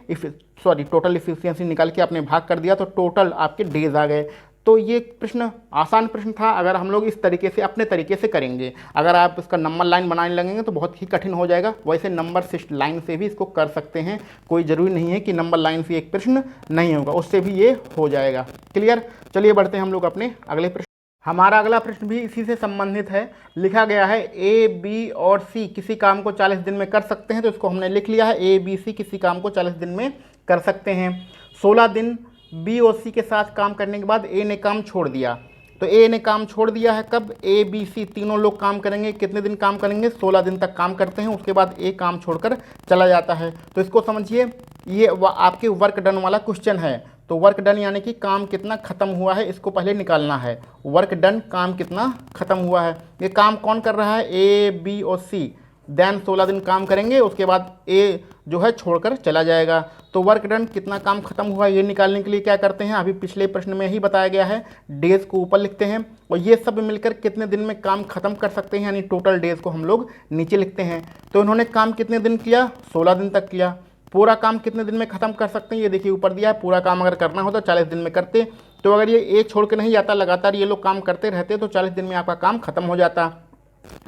टोटल इफिशियंसी निकाल के आपने भाग कर दिया, तो टोटल आपके डेज आ गए। तो ये प्रश्न आसान प्रश्न था, अगर हम लोग इस तरीके से अपने तरीके से करेंगे। अगर आप इसका नंबर लाइन बनाने लगेंगे तो बहुत ही कठिन हो जाएगा। वैसे नंबर लाइन से भी इसको कर सकते हैं, कोई ज़रूरी नहीं है कि नंबर लाइन से एक प्रश्न नहीं होगा, उससे भी ये हो जाएगा। क्लियर। चलिए बढ़ते हैं हम लोग अपने अगले प्रश्न। हमारा अगला प्रश्न भी इसी से संबंधित है। लिखा गया है ए बी और सी किसी काम को 40 दिन में कर सकते हैं, तो इसको हमने लिख लिया है, ए बी सी किसी काम को 40 दिन में कर सकते हैं। 16 दिन बी और सी के साथ काम करने के बाद ए ने काम छोड़ दिया। तो ए ने काम छोड़ दिया है, कब, ए बी सी तीनों लोग काम करेंगे, कितने दिन काम करेंगे, 16 दिन तक काम करते हैं, उसके बाद ए काम छोड़कर चला जाता है। तो इसको समझिए, ये आपके वर्क डन वाला क्वेश्चन है। तो वर्क डन यानी कि काम कितना खत्म हुआ है, इसको पहले निकालना है। वर्क डन, काम कितना खत्म हुआ है। ये काम कौन कर रहा है, ए बी और सी। देन 16 दिन काम करेंगे, उसके बाद ए जो है छोड़कर चला जाएगा। तो वर्क डन कितना काम खत्म हुआ ये निकालने के लिए क्या करते हैं, अभी पिछले प्रश्न में ही बताया गया है, डेज को ऊपर लिखते हैं और ये सब मिलकर कितने दिन में काम खत्म कर सकते हैं, यानी टोटल डेज को हम लोग नीचे लिखते हैं। तो इन्होंने काम कितने दिन किया, 16 दिन तक किया। पूरा काम कितने दिन में खत्म कर सकते हैं, ये देखिए ऊपर दिया है, पूरा काम अगर करना हो तो 40 दिन में करते। तो अगर ये एक छोड़ के नहीं जाता, लगातार ये लोग काम करते रहते तो 40 दिन में आपका काम खत्म हो जाता।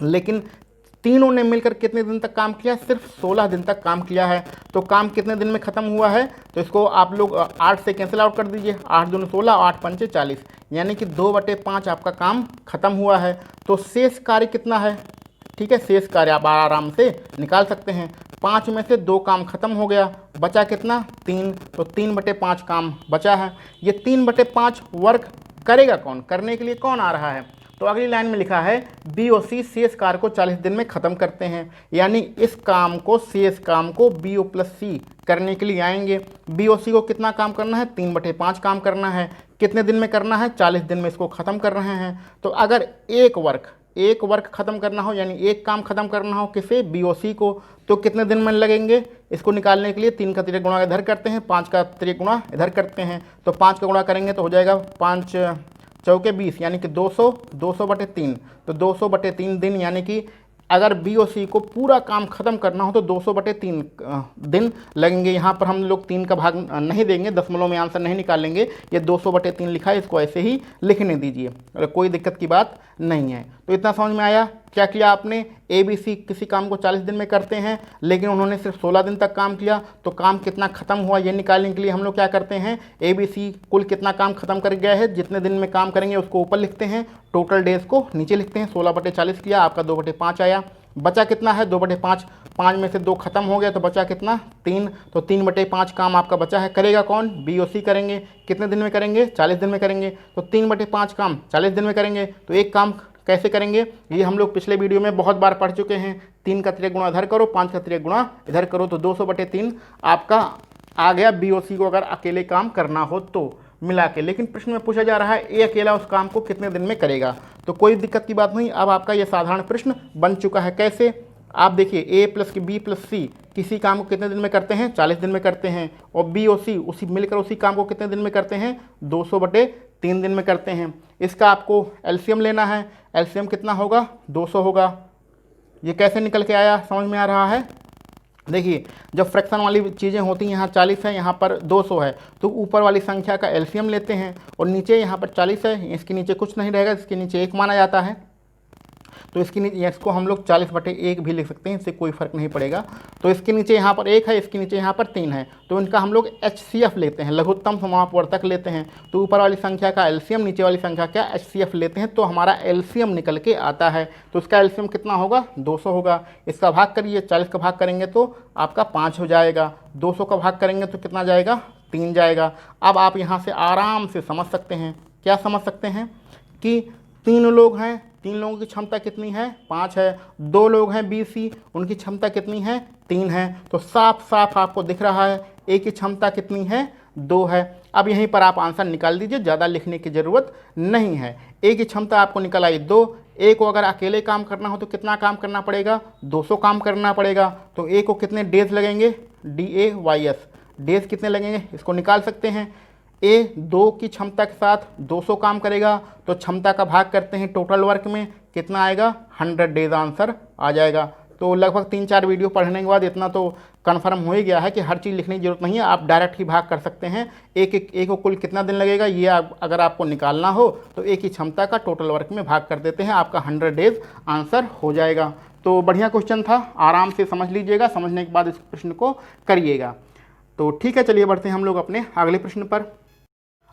लेकिन तीनों ने मिलकर कितने दिन तक काम किया, सिर्फ 16 दिन तक काम किया है। तो काम कितने दिन में खत्म हुआ है, तो इसको आप लोग 8 से कैंसिल आउट कर दीजिए, 8 दूनी 16, 8 पंचे 40, यानी कि 2/5 आपका काम खत्म हुआ है। तो शेष कार्य कितना है, ठीक है, शेष कार्य आप आराम से निकाल सकते हैं। 5 में से 2 काम खत्म हो गया, बचा कितना, 3, तो 3/5 काम बचा है। ये 3/5 वर्क करेगा कौन, करने के लिए कौन आ रहा है, तो अगली लाइन में लिखा है BOC शेष कार्य को 40 दिन में खत्म करते हैं, यानी इस काम को, शेष काम को BO+C करने के लिए आएंगे। BOC को कितना काम करना है, 3/5 काम करना है। कितने दिन में करना है, 40 दिन में इसको खत्म कर रहे हैं। तो अगर एक वर्क खत्म करना हो, यानी एक काम खत्म करना हो किसे, BOC को, तो कितने दिन में लगेंगे, इसको निकालने के लिए 3 का तिर्यक गुणा इधर करते हैं, 5 का तिर्यक गुणा इधर करते हैं। तो 5 का गुणा करेंगे तो हो जाएगा 5 चौके 20, यानी कि 200/3, तो 200/3 दिन, यानी कि अगर BOC को पूरा काम खत्म करना हो तो 200/3 दिन लगेंगे। यहाँ पर हम लोग 3 का भाग नहीं देंगे, दशमलव में आंसर नहीं निकालेंगे, ये 200/3 लिखा है, इसको ऐसे ही लिखने दीजिए, कोई दिक्कत की बात नहीं है। तो इतना समझ में आया, क्या किया आपने, ABC किसी काम को 40 दिन में करते हैं, लेकिन उन्होंने सिर्फ 16 दिन तक काम किया, तो काम कितना खत्म हुआ ये निकालने के लिए हम लोग क्या करते हैं, ABC कुल कितना काम खत्म कर गया है, जितने दिन में काम करेंगे उसको ऊपर लिखते हैं, टोटल डेज को नीचे लिखते हैं। 16/40 किया, आपका 2/5 आया। बचा कितना है, 2/5, 5 में से 2 खत्म हो गया, तो बचा कितना, 3, तो 3/5 काम आपका बचा है। करेगा कौन, BOC करेंगे। कितने दिन में करेंगे, 40 दिन में करेंगे। तो 3/5 काम 40 दिन में करेंगे। तो एक काम कैसे करेंगे, ये हम लोग पिछले वीडियो में बहुत बार पढ़ चुके हैं। 3 का तिर्यक गुणा इधर करो, 5 का तिर्यक गुणा इधर करो, तो 200/3 आपका आ गया BOC को अगर अकेले काम करना हो तो मिला के। लेकिन प्रश्न में पूछा जा रहा है ए अकेला उस काम को कितने दिन में करेगा, तो कोई दिक्कत की बात नहीं। अब आपका ये साधारण प्रश्न बन चुका है। कैसे, आप देखिए A+B+C किसी काम को कितने दिन में करते हैं, 40 दिन में करते हैं, और BOC उसी मिलकर उसी काम को कितने दिन में करते हैं, 200/3 दिन में करते हैं। इसका आपको एलसीएम लेना है, एलसीएम कितना होगा, 200 होगा। ये कैसे निकल के आया, समझ में आ रहा है। देखिए जब फ्रैक्शन वाली चीज़ें होती हैं, यहाँ 40 है, यहाँ पर 200 है, तो ऊपर वाली संख्या का एलसीएम लेते हैं, और नीचे यहाँ पर 40 है, इसके नीचे कुछ नहीं रहेगा, इसके नीचे 1 माना जाता है, तो इसके नीचे इसको हम लोग 40/1 भी लिख सकते हैं, इससे कोई फर्क नहीं पड़ेगा। तो इसके नीचे यहाँ पर 1 है, इसके नीचे यहाँ पर 3 है, तो इनका हम लोग HCF लेते हैं, लघुत्तम समापवर्तक लेते हैं। तो ऊपर वाली संख्या का एलसीएम, नीचे वाली संख्या का HCF लेते हैं, तो हमारा एलसीएम निकल के आता है। तो इसका एलसीएम कितना होगा, 200 होगा। इसका भाग करिए, 40 का भाग करेंगे तो आपका 5 हो जाएगा, 200 का भाग करेंगे तो कितना जाएगा, 3 जाएगा। अब आप यहाँ से आराम से समझ सकते हैं, क्या समझ सकते हैं कि 3 लोग हैं, 3 लोगों की क्षमता कितनी है, 5 है। 2 लोग हैं BC, उनकी क्षमता कितनी है, 3 है। तो साफ साफ आपको दिख रहा है A की क्षमता कितनी है, 2 है। अब यहीं पर आप आंसर निकाल दीजिए, ज़्यादा लिखने की ज़रूरत नहीं है। A की क्षमता आपको निकल आई 2। A को अगर अकेले काम करना हो तो कितना काम करना पड़ेगा, 200 काम करना पड़ेगा। तो A को कितने डेज लगेंगे, DAYS, डेज कितने लगेंगे, इसको निकाल सकते हैं। A 2 की क्षमता के साथ 200 काम करेगा, तो क्षमता का भाग करते हैं टोटल वर्क में, कितना आएगा, 100 डेज आंसर आ जाएगा। तो लगभग 3-4 वीडियो पढ़ने के बाद इतना तो कन्फर्म हो ही गया है कि हर चीज़ लिखने की जरूरत नहीं है, आप डायरेक्ट ही भाग कर सकते हैं। A को कुल कितना दिन लगेगा, ये अगर आपको निकालना हो तो A की क्षमता का टोटल वर्क में भाग कर देते हैं, आपका 100 डेज आंसर हो जाएगा। तो बढ़िया क्वेश्चन था, आराम से समझ लीजिएगा, समझने के बाद इस प्रश्न को करिएगा। तो ठीक है, चलिए बढ़ते हैं हम लोग अपने अगले प्रश्न पर।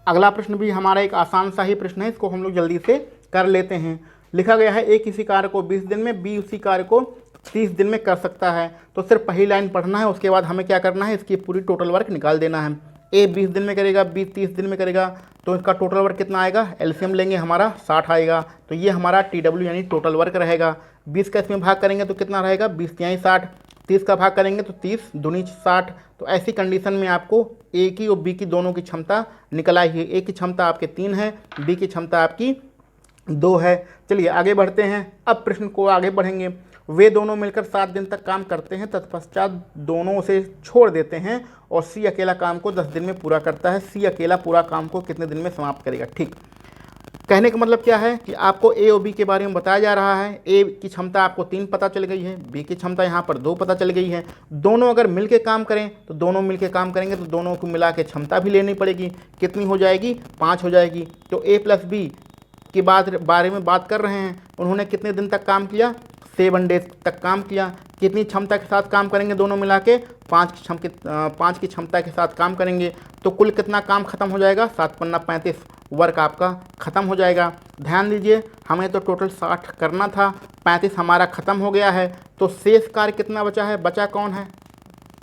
अगला प्रश्न भी हमारा एक आसान सा ही प्रश्न है, इसको हम लोग जल्दी से कर लेते हैं। लिखा गया है A किसी कार्य को 20 दिन में, B उसी कार्य को 30 दिन में कर सकता है। तो सिर्फ पहली लाइन पढ़ना है, उसके बाद हमें क्या करना है, इसकी पूरी टोटल वर्क निकाल देना है। A 20 दिन में करेगा, B 30 दिन में करेगा, तो इसका टोटल वर्क कितना आएगा, एलसीएम लेंगे हमारा 60 आएगा, तो ये हमारा TW यानी टोटल वर्क रहेगा। 20 का इसमें भाग करेंगे तो कितना रहेगा, 20 तिहाई 60, 30 का भाग करेंगे तो 30 दूनी 60। तो ऐसी कंडीशन में आपको A की और B की दोनों की क्षमता निकल आई है। A की क्षमता आपके 3 है, B की क्षमता आपकी 2 है। चलिए आगे बढ़ते हैं, अब प्रश्न को आगे बढ़ेंगे। वे दोनों मिलकर 7 दिन तक काम करते हैं, तत्पश्चात दोनों उसे छोड़ देते हैं और सी अकेला काम को 10 दिन में पूरा करता है। सी अकेला पूरा काम को कितने दिन में समाप्त करेगा। ठीक, कहने का मतलब क्या है कि आपको ए और बी के बारे में बताया जा रहा है। ए की क्षमता आपको 3 पता चल गई है, बी की क्षमता यहाँ पर 2 पता चल गई है। दोनों अगर मिलके काम करें तो दोनों मिलके काम करेंगे तो दोनों को मिला के क्षमता भी लेनी पड़ेगी। कितनी हो जाएगी? 5 हो जाएगी। तो ए प्लस बी के बारे में बात कर रहे हैं। उन्होंने कितने दिन तक काम किया? 7 डेज तक काम किया। कितनी क्षमता के साथ काम करेंगे दोनों मिला के? 5 की क्षमता के साथ काम करेंगे। तो कुल कितना काम खत्म हो जाएगा? 7 पन्ना 35 वर्क आपका ख़त्म हो जाएगा। ध्यान दीजिए, हमें तो टोटल 60 करना था, 35 हमारा ख़त्म हो गया है। तो शेष कार्य कितना बचा है? बचा कौन है?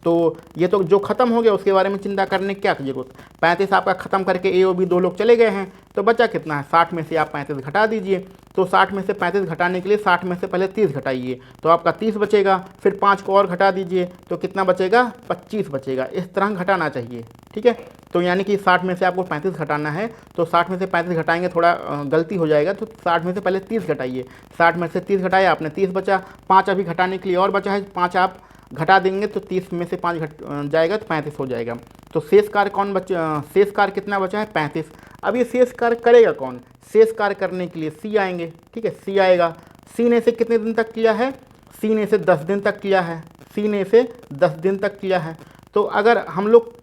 तो ये तो जो ख़त्म हो गया उसके बारे में चिंता करने की क्या जरूरत। 35 आपका ख़त्म करके ए और बी 2 लोग चले गए हैं, तो बचा कितना है? 60 में से आप 35 घटा दीजिए। तो 60 में से 35 घटाने के लिए 60 में से पहले 30 घटाइए, तो आपका 30 बचेगा। फिर 5 को और घटा दीजिए तो कितना बचेगा? 25 बचेगा। इस तरह घटाना चाहिए, ठीक है। तो यानी कि 60 में से आपको 35 घटाना है, तो 60 में से 35 घटाएंगे, थोड़ा गलती हो जाएगा, तो 60 में से पहले 30 घटाइए। 60 में से 30 घटाया आपने, 30 बचा। 5 अभी घटाने के लिए और बचा है, 5 आप घटा देंगे तो 30 में से 5 घट जाएगा तो 35 हो जाएगा। तो शेष कार्य शेष कार्य कितना बचा है? 35। अब ये शेष कार्य करेगा कौन? शेष कार्य करने के लिए सी आएंगे, ठीक है, सी आएगा। सी ने इसे कितने दिन तक किया है? सी ने इसे 10 दिन तक किया है। सी ने इसे 10 दिन तक किया है। तो अगर हम लोग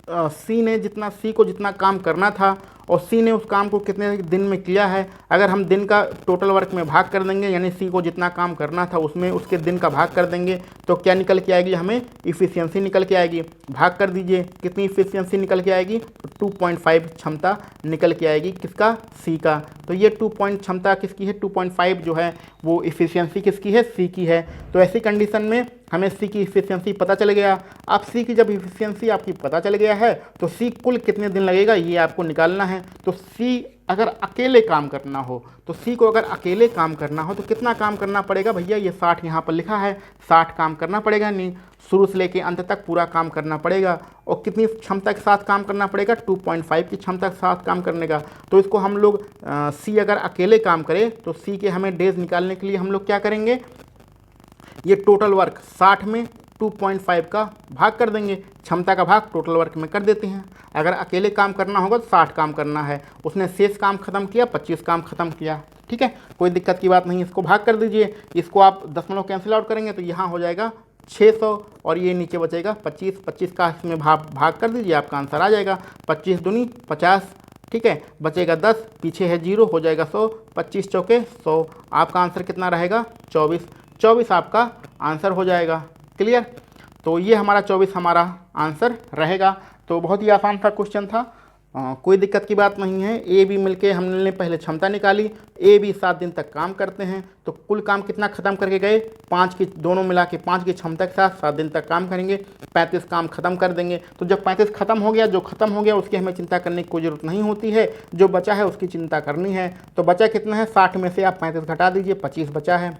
सी को जितना काम करना था और सी ने उस काम को कितने दिन में किया है, अगर हम दिन का टोटल वर्क में भाग कर देंगे, यानी सी को जितना काम करना था उसमें उसके दिन का भाग कर देंगे, तो क्या निकल के आएगी? हमें इफ़िशियंसी निकल के आएगी। भाग कर दीजिए, कितनी इफ़िशियंसी निकल के आएगी? तो 2.5 क्षमता निकल के आएगी। किसका? सी का। तो ये 2 क्षमता किसकी है? 2.5 जो है वो इफ़िशियंसी किसकी है? सी की है। तो ऐसी कंडीशन में हमें सी की इफ़िशियंसी पता चल गया। अब सी की जब इफ़िशियंसी आपकी पता चल गया है तो सी कुल कितने दिन लगेगा ये आपको निकालना है। तो सी अगर अकेले काम करना हो, तो सी को अगर अकेले काम करना हो तो कितना काम करना पड़ेगा भैया? ये 60 यहाँ पर लिखा है, 60 काम करना पड़ेगा। नहीं, शुरू से लेके अंत तक पूरा काम करना पड़ेगा। और कितनी क्षमता के साथ काम करना पड़ेगा? 2.5 की क्षमता के साथ काम करने का। तो इसको हम लोग सी अगर अकेले काम करे तो सी के हमें डेज निकालने के लिए हम लोग क्या करेंगे? ये टोटल वर्क 60 में 2.5 का भाग कर देंगे, क्षमता का भाग टोटल वर्क में कर देते हैं। अगर अकेले काम करना होगा तो 60 काम करना है, उसने शेष काम खत्म किया, 25 काम खत्म किया, ठीक है, कोई दिक्कत की बात नहीं। इसको भाग कर दीजिए, इसको आप दशमलव कैंसिल आउट करेंगे तो यहाँ हो जाएगा 600 और ये नीचे बचेगा 25। 25 का इसमें भाग कर दीजिए, आपका आंसर आ जाएगा 25 दूनी 50, ठीक है, बचेगा 10, पीछे है 0, हो जाएगा 100, 25 चौके 100। आपका आंसर कितना रहेगा? 24 आपका आंसर हो जाएगा। क्लियर? तो ये हमारा 24 हमारा आंसर रहेगा। तो बहुत ही आसान सा क्वेश्चन था, कोई दिक्कत की बात नहीं है। ए बी मिलके हमने पहले क्षमता निकाली, ए बी 7 दिन तक काम करते हैं, तो कुल काम कितना ख़त्म करके गए? 5 की, दोनों मिला के 5 की क्षमता के साथ 7 दिन तक काम करेंगे, 35 काम खत्म कर देंगे। तो जब 35 खत्म हो गया, जो खत्म हो गया उसकी हमें चिंता करने की कोई ज़रूरत नहीं होती है, जो बचा है उसकी चिंता करनी है। तो बचा कितना है? 60 में से आप 35 घटा दीजिए, 25 बचा है।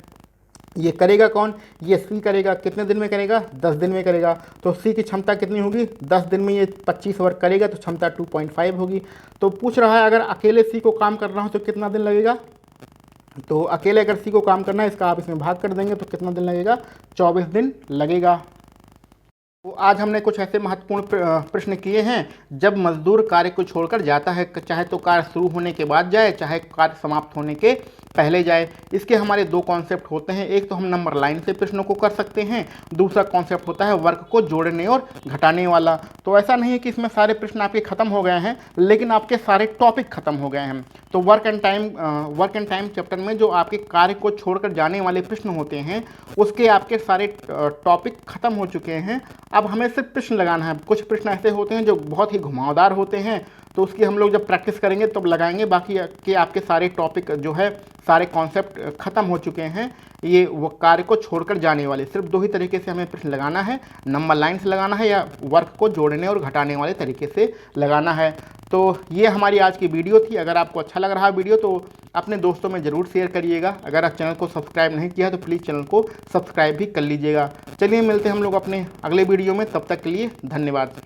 ये करेगा कौन? ये सी करेगा। कितने दिन में करेगा? 10 दिन में करेगा। तो सी की क्षमता कितनी होगी? 10 दिन में ये 25 वर्क करेगा तो क्षमता 2.5 होगी। तो पूछ रहा है अगर अकेले सी को काम करना हो तो कितना दिन लगेगा? तो अकेले अगर सी को काम करना है, इसका आप इसमें भाग कर देंगे तो कितना दिन लगेगा? 24 दिन लगेगा। तो आज हमने कुछ ऐसे महत्वपूर्ण प्रश्न किए हैं, जब मजदूर कार्य को छोड़कर जाता है, चाहे तो कार्य शुरू होने के बाद जाए, चाहे कार्य समाप्त होने के पहले जाए। इसके हमारे 2 कॉन्सेप्ट होते हैं। एक तो हम नंबर लाइन से प्रश्नों को कर सकते हैं, दूसरा कॉन्सेप्ट होता है वर्क को जोड़ने और घटाने वाला। तो ऐसा नहीं है कि इसमें सारे प्रश्न आपके खत्म हो गए हैं, लेकिन आपके सारे टॉपिक खत्म हो गए हैं। तो वर्क एंड टाइम चैप्टर में जो आपके कार्य को छोड़कर जाने वाले प्रश्न होते हैं, उसके आपके सारे टॉपिक खत्म हो चुके हैं। अब हमें सिर्फ प्रश्न लगाना है। कुछ प्रश्न ऐसे होते हैं जो बहुत ही घुमावदार होते हैं, तो उसकी हम लोग जब प्रैक्टिस करेंगे तब लगाएंगे। बाकी के आपके सारे टॉपिक जो है, सारे कॉन्सेप्ट खत्म हो चुके हैं। ये वो कार्य को छोड़कर जाने वाले सिर्फ 2 ही तरीके से हमें प्रश्न लगाना है, नंबर लाइन से लगाना है या वर्क को जोड़ने और घटाने वाले तरीके से लगाना है। तो ये हमारी आज की वीडियो थी। अगर आपको अच्छा लग रहा वीडियो तो अपने दोस्तों में ज़रूर शेयर करिएगा। अगर आप चैनल को सब्सक्राइब नहीं किया तो प्लीज़ चैनल को सब्सक्राइब भी कर लीजिएगा। चलिए मिलते हैं हम लोग अपने अगले वीडियो में, तब तक के लिए धन्यवाद।